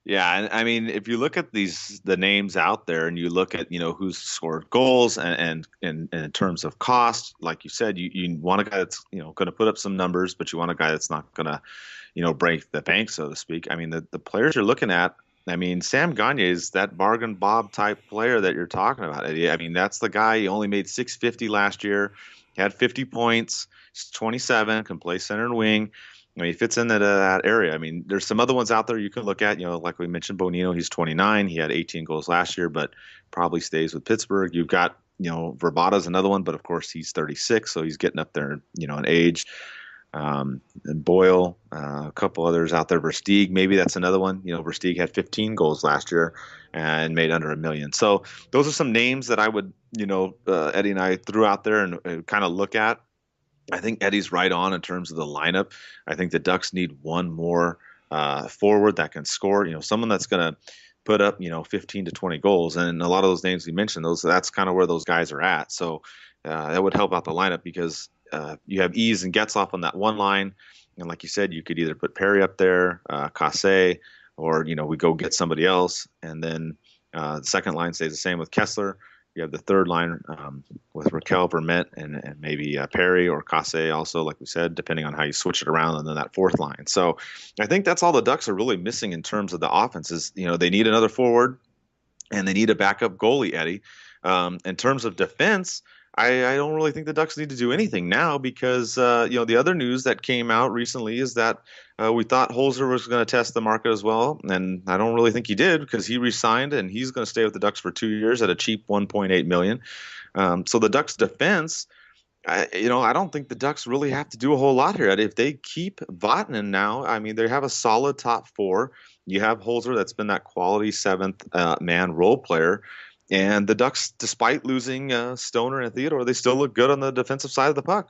Speaker 2: Yeah, and I mean, if you look at the names out there, and you look at who's scored goals, and in terms of cost, like you said, you want a guy that's going to put up some numbers, but you want a guy that's not going to break the bank, so to speak. I mean, the players you're looking at. I mean, Sam Gagner is that bargain Bob type player that you're talking about, Eddie. I mean, that's the guy. He only made $650 last year. He had 50 points. He's 27, can play center and wing. He fits into that area. I mean, there's some other ones out there you can look at. Like we mentioned, Bonino, he's 29. He had 18 goals last year, but probably stays with Pittsburgh. You've got, Verbata's another one, but of course he's 36, so he's getting up there, in age. And Boyle, a couple others out there. Versteeg, maybe that's another one. Versteeg had 15 goals last year and made under $1 million. So those are some names that I would, Eddie and I threw out there and kind of look at. I think Eddie's right on in terms of the lineup. I think the Ducks need one more forward that can score. Someone that's going to put up 15 to 20 goals. And a lot of those names you mentioned, that's kind of where those guys are at. So that would help out the lineup because you have Ease and Getzlaf on that one line, and like you said, you could either put Perry up there, Casse, or we go get somebody else, and then the second line stays the same with Kessler. You have the third line with Raquel, Vermette, and maybe Perry or Casse also, like we said, depending on how you switch it around, and then that fourth line. So I think that's all the Ducks are really missing in terms of the offense is, they need another forward, and they need a backup goalie, Eddie. In terms of defense, I don't really think the Ducks need to do anything now because, the other news that came out recently is that we thought Holzer was going to test the market as well, and I don't really think he did because he re-signed and he's going to stay with the Ducks for 2 years at a cheap $1.8 million. So the Ducks defense, I don't think the Ducks really have to do a whole lot here. If they keep Vatanen now, I mean, they have a solid top 4. You have Holzer that's been that quality seventh man role player. And the Ducks, despite losing Stoner and Theodore, they still look good on the defensive side of the puck.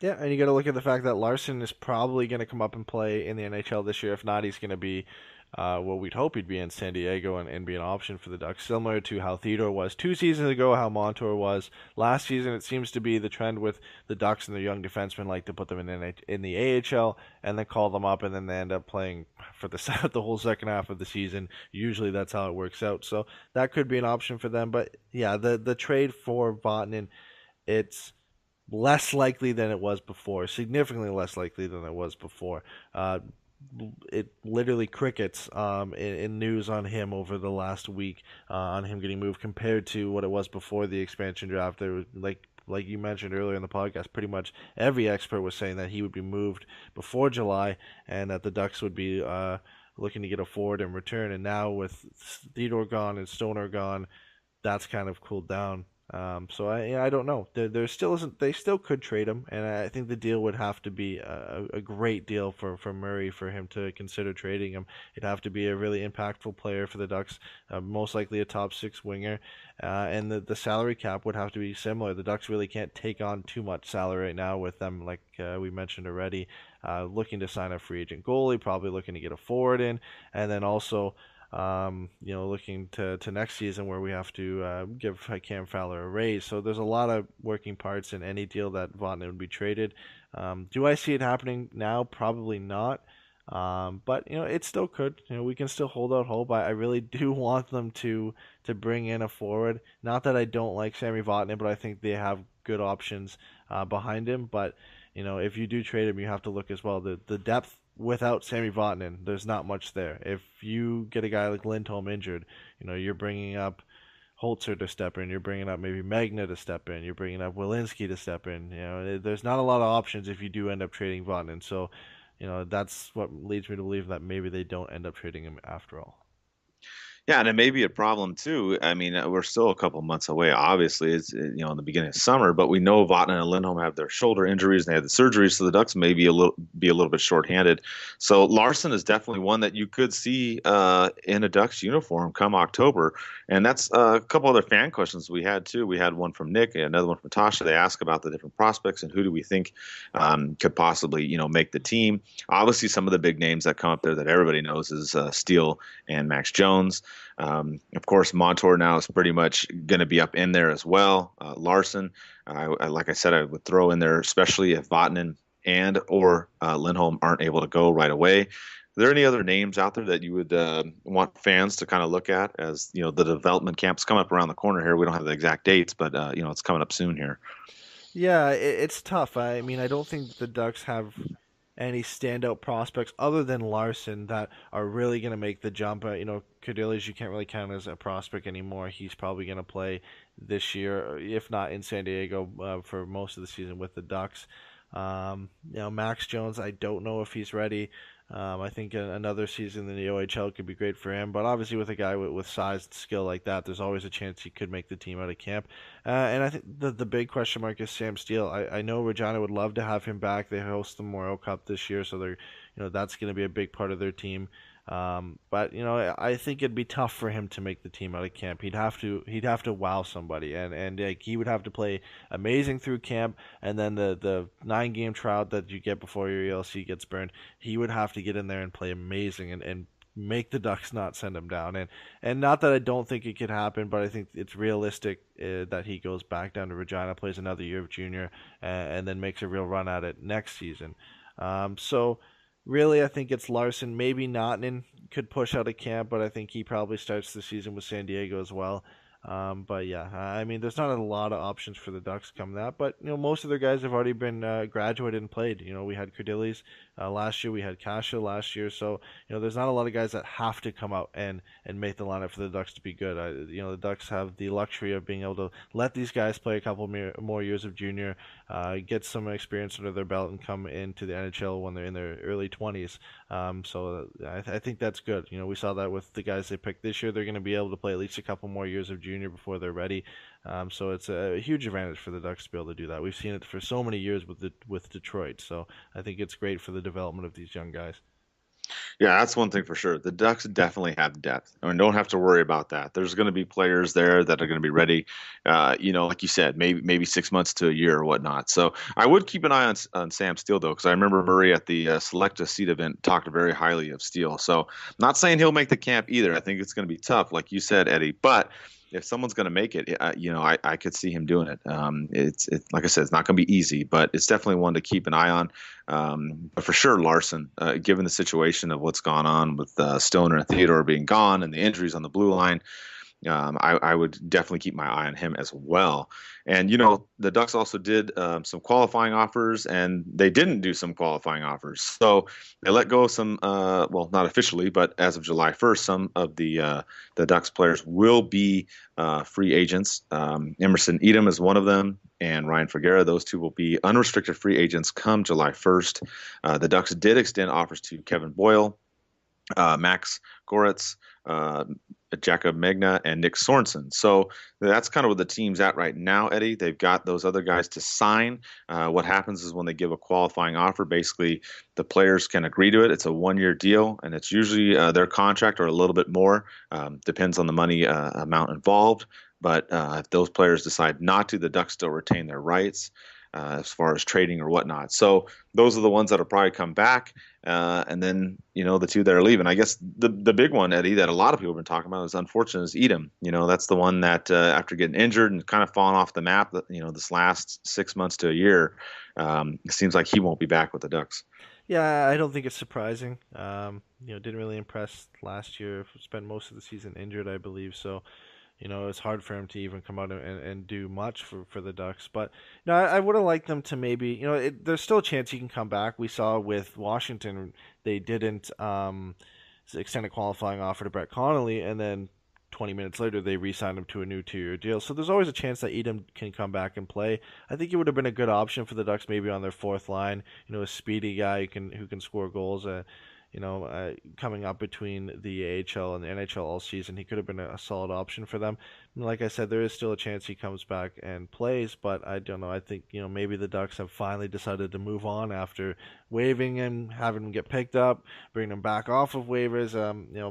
Speaker 3: Yeah, and you got to look at the fact that Larson is probably going to come up and play in the NHL this year. If not, he's going to be we'd hope he'd be in San Diego and be an option for the Ducks, similar to how Theodore was 2 seasons ago, how Montour was last season. It seems to be the trend with the Ducks and their young defensemen like to put them in the AHL and then call them up, and then they end up playing for the whole second half of the season. Usually that's how it works out. So that could be an option for them. But yeah, the trade for Vatanen, it's less likely than it was before, significantly less likely than it was before. It literally crickets in news on him over the last week on him getting moved compared to what it was before the expansion draft. There was, like you mentioned earlier in the podcast, pretty much every expert was saying that he would be moved before July and that the Ducks would be looking to get a forward in return. And now with Theodore gone and Stoner gone, that's kind of cooled down. So I don't know. There still isn't. They still could trade him, and I think the deal would have to be a great deal for Murray for him to consider trading him. It'd have to be a really impactful player for the Ducks, most likely a top 6 winger, and the salary cap would have to be similar. The Ducks really can't take on too much salary right now with them, like we mentioned already, looking to sign a free agent goalie, probably looking to get a forward in, and then also looking to next season where we have to give Cam Fowler a raise. So there's a lot of working parts in any deal that Vatanen would be traded. Do I see it happening now? Probably not. But it still could. We can still hold out hope. I really do want them to bring in a forward. Not that I don't like Sami Vatanen, but I think they have good options behind him. But if you do trade him, you have to look as well. The depth without Sami Vatanen, there's not much there. If you get a guy like Lindholm injured, you're bringing up Holzer to step in. You're bringing up maybe Magna to step in. You're bringing up Welinski to step in. There's not a lot of options if you do end up trading Vatanen. So, that's what leads me to believe that maybe they don't end up trading him after all.
Speaker 2: Yeah, and it may be a problem too. I mean, we're still a couple months away. Obviously, it's in the beginning of summer, but we know Vatanen and Lindholm have their shoulder injuries and they had the surgeries, so the Ducks may be a little bit shorthanded. So Larson is definitely one that you could see in a Ducks uniform come October, and that's a couple other fan questions we had too. We had one from Nick, and another one from Tasha. They ask about the different prospects and who do we think could possibly make the team. Obviously, some of the big names that come up there that everybody knows is Steele and Max Jones. Of course, Montour now is pretty much going to be up in there as well. Larson, like I said, I would throw in there, especially if Vatanen and or Lindholm aren't able to go right away. Are there any other names out there that you would want fans to kind of look at as the development camp's coming up around the corner here? We don't have the exact dates, but it's coming up soon here.
Speaker 3: Yeah, it's tough. I mean, I don't think the Ducks have any standout prospects other than Larson that are really going to make the jump. Cordellius, you can't really count as a prospect anymore. He's probably going to play this year, if not in San Diego, for most of the season with the Ducks. Max Jones, I don't know if he's ready. I think another season in the OHL could be great for him, but obviously with a guy with size and skill like that, there's always a chance he could make the team out of camp. And I think the big question mark is Sam Steele. I know Regina would love to have him back. They host the Memorial Cup this year, so that's going to be a big part of their team. But I think it'd be tough for him to make the team out of camp. He'd have to wow somebody, and like, he would have to play amazing through camp, and then the 9-game trial that you get before your ELC gets burned, he would have to get in there and play amazing and make the Ducks not send him down. And not that I don't think it could happen, but I think it's realistic that he goes back down to Regina, plays another year of junior, and then makes a real run at it next season. So. Really, I think it's Larson. Maybe Notnin could push out of camp, but I think he probably starts the season with San Diego as well. But yeah, I mean, there's not a lot of options for the Ducks come that, but most of their guys have already been graduated and played. We had Cordellius last year, we had Kasha last year, so there's not a lot of guys that have to come out and make the lineup for the Ducks to be good. The Ducks have the luxury of being able to let these guys play a couple more years of junior, get some experience under their belt, and come into the NHL when they're in their early 20s. So I think that's good. We saw that with the guys they picked this year. They're going to be able to play at least a couple more years of junior before they're ready. So it's a huge advantage for the Ducks to be able to do that. We've seen it for so many years with Detroit. So I think it's great for the development of these young guys.
Speaker 2: Yeah, that's one thing for sure. The Ducks definitely have depth. I mean, don't have to worry about that. There's going to be players there that are going to be ready. Like you said, maybe 6 months to a year or whatnot. So I would keep an eye on Sam Steele though, because I remember Murray at the Select a Seat event talked very highly of Steele. So not saying he'll make the camp either. I think it's going to be tough, like you said, Eddie. But if someone's going to make it, I could see him doing it. It's like I said, it's not going to be easy, but it's definitely one to keep an eye on. But for sure, Larson, given the situation of what's gone on with Stoner and Theodore being gone and the injuries on the blue line, I would definitely keep my eye on him as well. And, the Ducks also did some qualifying offers, and they didn't do some qualifying offers. So they let go of some, not officially, but as of July 1st, some of the Ducks players will be free agents. Emerson Edom is one of them, and Ryan Figuera. Those two will be unrestricted free agents come July 1st. The Ducks did extend offers to Kevin Boyle, Max Goretz, Jakob Megna, and Nick Sorensen. So that's kind of where the team's at right now, Eddie. They've got those other guys to sign. What happens is when they give a qualifying offer, basically the players can agree to it. It's a 1-year deal, and it's usually their contract or a little bit more. Depends on the money amount involved. But if those players decide not to, the Ducks still retain their rights as far as trading or whatnot. So those are the ones that will probably come back. And then, the two that are leaving. I guess the big one, Eddie, that a lot of people have been talking about is unfortunate is Edom. That's the one that after getting injured and kind of falling off the map, this last 6 months to a year, it seems like he won't be back with the Ducks.
Speaker 3: Yeah, I don't think it's surprising. Didn't really impress last year. Spent most of the season injured, I believe. So, it's hard for him to even come out and do much for the Ducks. But, I would have liked them to maybe, there's still a chance he can come back. We saw with Washington, they didn't extend a qualifying offer to Brett Connolly, and then 20 minutes later, they re-signed him to a new 2-year deal. So there's always a chance that Edom can come back and play. I think it would have been a good option for the Ducks maybe on their fourth line. A speedy guy who can score goals. coming up between the AHL and the NHL all season, he could have been a solid option for them. And like I said, there is still a chance he comes back and plays, but I don't know. I think, maybe the Ducks have finally decided to move on after waiving him, having him get picked up, bring him back off of waivers.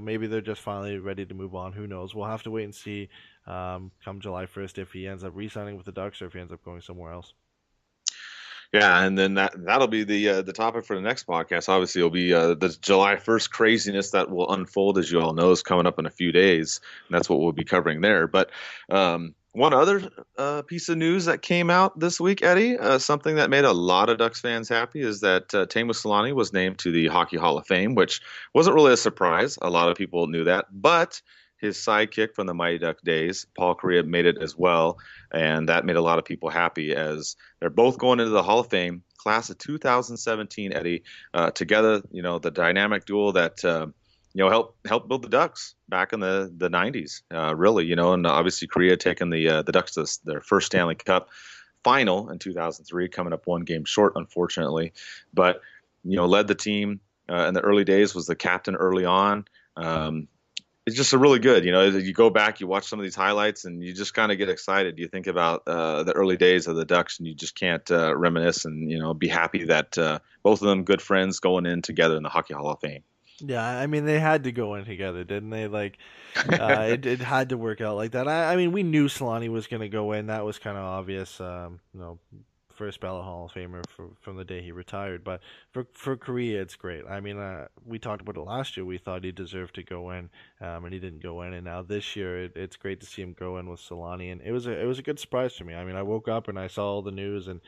Speaker 3: Maybe they're just finally ready to move on. Who knows? We'll have to wait and see come July 1st if he ends up re-signing with the Ducks or if he ends up going somewhere else.
Speaker 2: Yeah, and then that'll be the topic for the next podcast. Obviously, it'll be the July 1st craziness that will unfold, as you all know, is coming up in a few days. And that's what we'll be covering there. But one other piece of news that came out this week, Eddie, something that made a lot of Ducks fans happy, is that Teemu Selanne was named to the Hockey Hall of Fame, which wasn't really a surprise. A lot of people knew that, but his sidekick from the Mighty Duck days, Paul Kariya, made it as well, and that made a lot of people happy as they're both going into the Hall of Fame, class of 2017, Eddie, together, the dynamic duo that, helped build the Ducks back in the 90s, really, and obviously Kariya taking the Ducks to their first Stanley Cup final in 2003, coming up one game short, unfortunately, but, led the team in the early days, was the captain early on. It's just a really good, you go back, you watch some of these highlights, and you just kind of get excited. You think about the early days of the Ducks, and you just can't reminisce and, be happy that both of them good friends going in together in the Hockey Hall of Fame.
Speaker 3: Yeah, I mean, they had to go in together, didn't they? It had to work out like that. I mean, we knew Selanne was going to go in. That was kind of obvious, first ballot Hall of Famer from the day he retired. But for Kariya, it's great. I mean, we talked about it last year. We thought he deserved to go in, and he didn't go in. And now this year, it's great to see him go in with Selanne. And it was a good surprise for me. I mean, I woke up and I saw all the news, and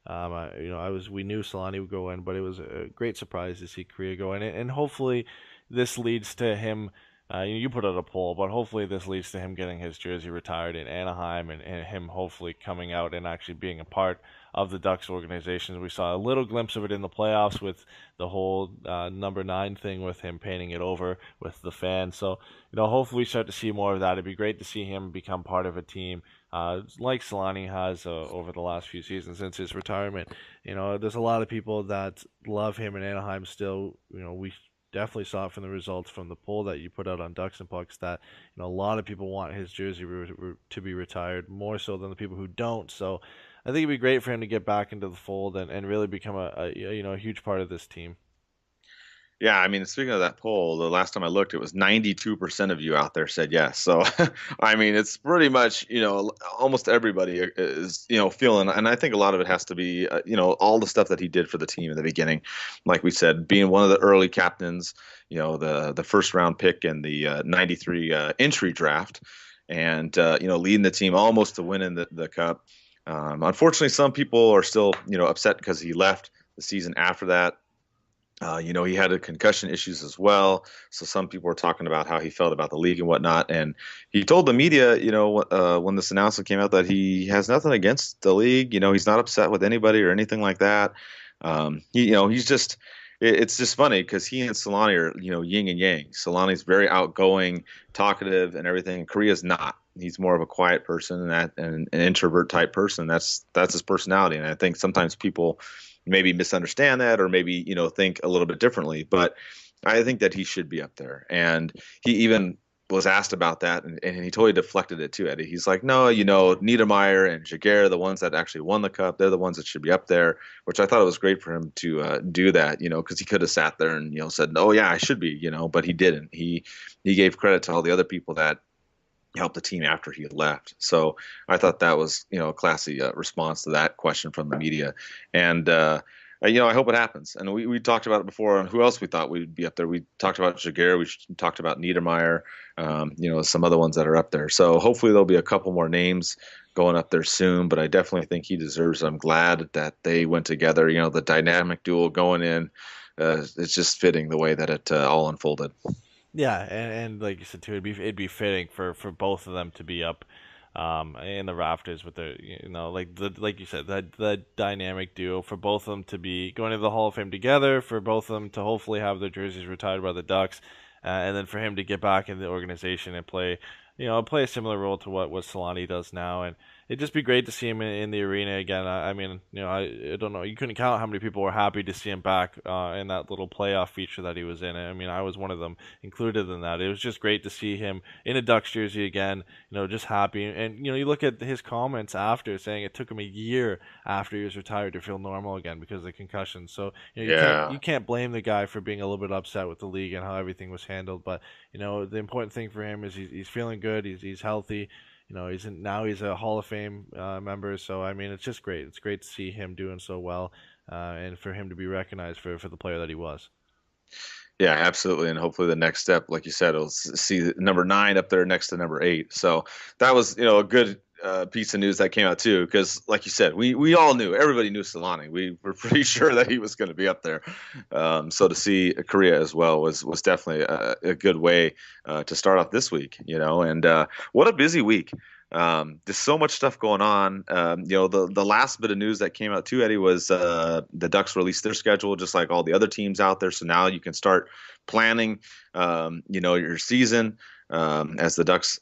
Speaker 3: we knew Selanne would go in, but it was a great surprise to see Kariya go in. And hopefully, this leads to him. You put out a poll, but hopefully this leads to him getting his jersey retired in Anaheim and him hopefully coming out and actually being a part of the Ducks organization. We saw a little glimpse of it in the playoffs with the whole number 9 thing with him painting it over with the fans. So, hopefully we start to see more of that. It'd be great to see him become part of a team like Selanne has over the last few seasons since his retirement. There's a lot of people that love him in Anaheim still. We definitely saw it from the results from the poll that you put out on Ducks and Pucks that a lot of people want his jersey to be retired, more so than the people who don't. So I think it'd be great for him to get back into the fold and really become a huge part of this team.
Speaker 2: Yeah, I mean, speaking of that poll, the last time I looked, it was 92% of you out there said yes. So, I mean, it's pretty much, almost everybody is, feeling, and I think a lot of it has to be, all the stuff that he did for the team in the beginning. Like we said, being one of the early captains, the first round pick in the 93 entry draft, and, leading the team almost to winning the cup. Unfortunately, some people are still, upset because he left the season after that. He had concussion issues as well. So some people were talking about how he felt about the league and whatnot. And he told the media, when this announcement came out, that he has nothing against the league. He's not upset with anybody or anything like that. He's just, it's just funny because he and Selanne are, yin and yang. Solanne's very outgoing, talkative and everything. Kariya's not. He's more of a quiet person and an introvert type person. That's his personality. And I think sometimes people maybe misunderstand that or maybe, think a little bit differently. But I think that he should be up there. And he even was asked about that, and he totally deflected it too, Eddie. He's like, no, Niedermayer and Jaguar, the ones that actually won the cup, they're the ones that should be up there, which I thought it was great for him to do that, because he could have sat there and, said, oh, yeah, I should be, but he didn't. He gave credit to all the other people that helped the team after he had left. So I thought that was, a classy response to that question from the media. And, I hope it happens. And we talked about it before on who else we thought we'd be up there. We talked about Jaguar. We talked about Niedermayer, some other ones that are up there. So hopefully there'll be a couple more names going up there soon, but I definitely think he deserves it. I'm glad that they went together, the dynamic duel going in. It's just fitting the way that it all unfolded.
Speaker 3: Yeah, and like you said too, it'd be fitting for both of them to be up in the rafters with their, like you said, the dynamic duo, for both of them to be going to the Hall of Fame together, for both of them to hopefully have their jerseys retired by the Ducks, and then for him to get back in the organization and play a similar role to what Selanne does now. And it'd just be great to see him in the arena again. I mean, I don't know. You couldn't count how many people were happy to see him back in that little playoff feature that he was in. I mean, I was one of them included in that. It was just great to see him in a Ducks jersey again, just happy. And, you look at his comments after saying it took him a year after he was retired to feel normal again because of the concussion. So, you can't blame the guy for being a little bit upset with the league and how everything was handled. But, the important thing for him is he's feeling good. He's healthy. He's a Hall of Fame member, so I mean it's just great. It's great to see him doing so well, and for him to be recognized for the player that he was.
Speaker 2: Yeah, absolutely, and hopefully the next step, like you said, will see number 9 up there next to number 8. So that was a good piece of news that came out too, because like you said, we all knew, everybody knew Selanne. We were pretty sure that he was going to be up there. So to see Kariya as well was definitely a good way to start off this week. And what a busy week. There's so much stuff going on. The last bit of news that came out too, Eddie, was the Ducks released their schedule just like all the other teams out there. So now you can start planning, your season. As the Ducks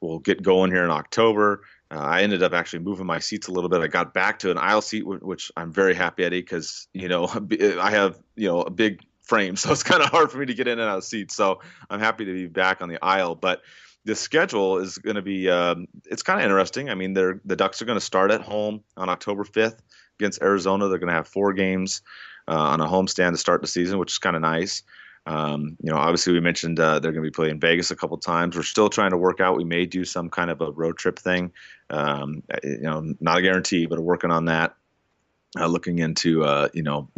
Speaker 2: will get going here in October. I ended up actually moving my seats a little bit. I got back to an aisle seat, which I'm very happy, Eddie, because I have a big frame, so it's kind of hard for me to get in and out of seats. So I'm happy to be back on the aisle. But the schedule is going to be it's kind of interesting. I mean, the Ducks are going to start at home on October 5th against Arizona. They're going to have 4 games on a homestand to start the season, which is kind of nice. Obviously we mentioned they're going to be playing Vegas a couple times. We're still trying to work out. We may do some kind of a road trip thing. Not a guarantee, but we're working on that. Looking into,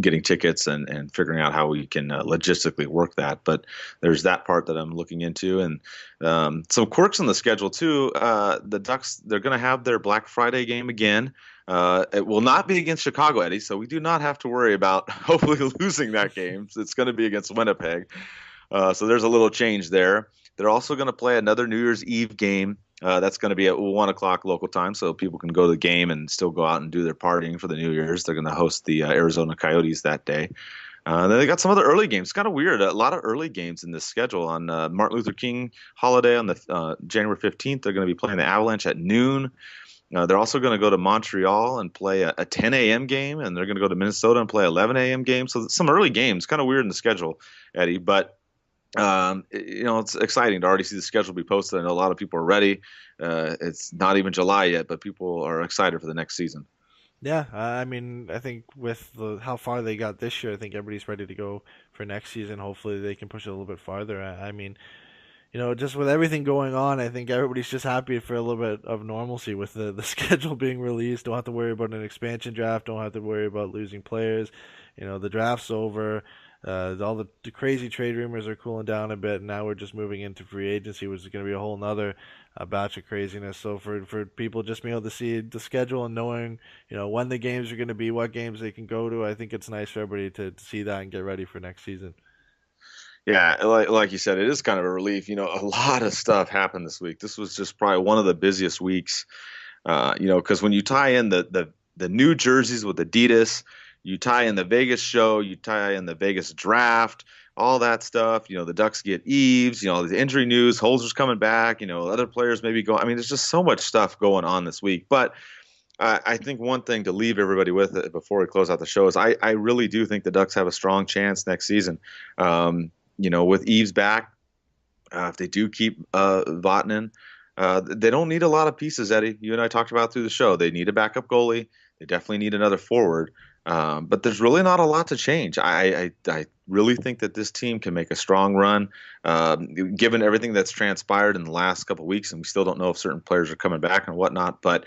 Speaker 2: getting tickets and figuring out how we can logistically work that. But there's that part that I'm looking into. And some quirks in the schedule too. The Ducks, they're going to have their Black Friday game again. It will not be against Chicago, Eddie, so we do not have to worry about hopefully losing that game. It's going to be against Winnipeg. So there's a little change there. They're also going to play another New Year's Eve game. That's going to be at 1 o'clock local time, so people can go to the game and still go out and do their partying for the New Year's. They're going to host the Arizona Coyotes that day. Then they got some other early games. It's kind of weird. A lot of early games in this schedule. On Martin Luther King holiday on the January 15th, they're going to be playing the Avalanche at noon. They're also going to go to Montreal and play a 10 a.m. game, and they're going to go to Minnesota and play 11 a.m. game. So some early games, kind of weird in the schedule, Eddie. But it's exciting to already see the schedule be posted. I know a lot of people are ready. It's not even July yet, but people are excited for the next season.
Speaker 3: Yeah, I mean, I think with how far they got this year, I think everybody's ready to go for next season. Hopefully, they can push it a little bit farther. I mean, just with everything going on, I think everybody's just happy for a little bit of normalcy with the schedule being released. Don't have to worry about an expansion draft. Don't have to worry about losing players. The draft's over. All the crazy trade rumors are cooling down a bit. Now we're just moving into free agency, which is going to be a whole nother batch of craziness. So for people just being able to see the schedule and knowing, when the games are going to be, what games they can go to, I think it's nice for everybody to see that and get ready for next season.
Speaker 2: Yeah, like you said, it is kind of a relief. A lot of stuff happened this week. This was just probably one of the busiest weeks. Because when you tie in the new jerseys with Adidas, you tie in the Vegas show, you tie in the Vegas draft, all that stuff. The Ducks get Eves. The injury news, Holzer's coming back. Other players maybe go. I mean, there's just so much stuff going on this week. But I think one thing to leave everybody with before we close out the show is I really do think the Ducks have a strong chance next season. With Eves back, if they do keep Vatanen, they don't need a lot of pieces, Eddie. You and I talked about through the show. They need a backup goalie. They definitely need another forward. But there's really not a lot to change. I really think that this team can make a strong run, given everything that's transpired in the last couple of weeks, and we still don't know if certain players are coming back and whatnot. But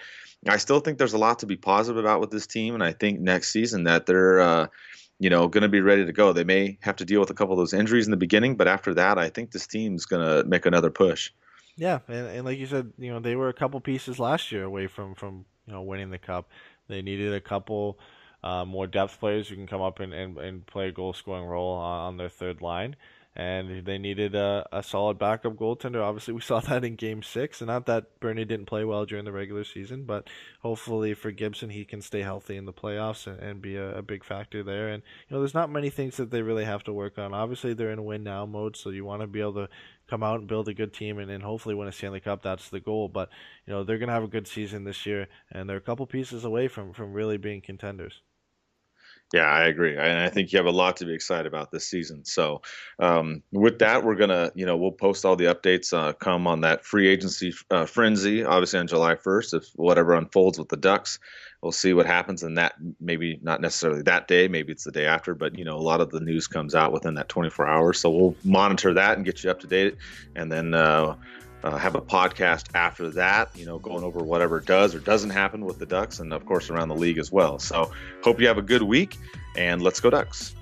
Speaker 2: I still think there's a lot to be positive about with this team, and I think next season that they're going to be ready to go. They may have to deal with a couple of those injuries in the beginning, but after that, I think this team's going to make another push.
Speaker 3: Yeah, and like you said, they were a couple pieces last year away from winning the cup. They needed a couple more depth players who can come up and play a goal-scoring role on their third line. and they needed a solid backup goaltender. Obviously, we saw that in Game 6, and not that Bernie didn't play well during the regular season, but hopefully for Gibson, he can stay healthy in the playoffs and be a big factor there. And there's not many things that they really have to work on. Obviously, they're in win now mode, so you want to be able to come out and build a good team and hopefully win a Stanley Cup. That's the goal. But they're going to have a good season this year, and they're a couple pieces away from really being contenders.
Speaker 2: Yeah, I agree. And I think you have a lot to be excited about this season. So with that, we're going to, we'll post all the updates come on that free agency frenzy, obviously on July 1st, if whatever unfolds with the Ducks. We'll see what happens in that, maybe not necessarily that day, maybe it's the day after, but, a lot of the news comes out within that 24 hours. So we'll monitor that and get you up to date. And then have a podcast after that, going over whatever does or doesn't happen with the Ducks and, of course, around the league as well. So hope you have a good week, and let's go Ducks.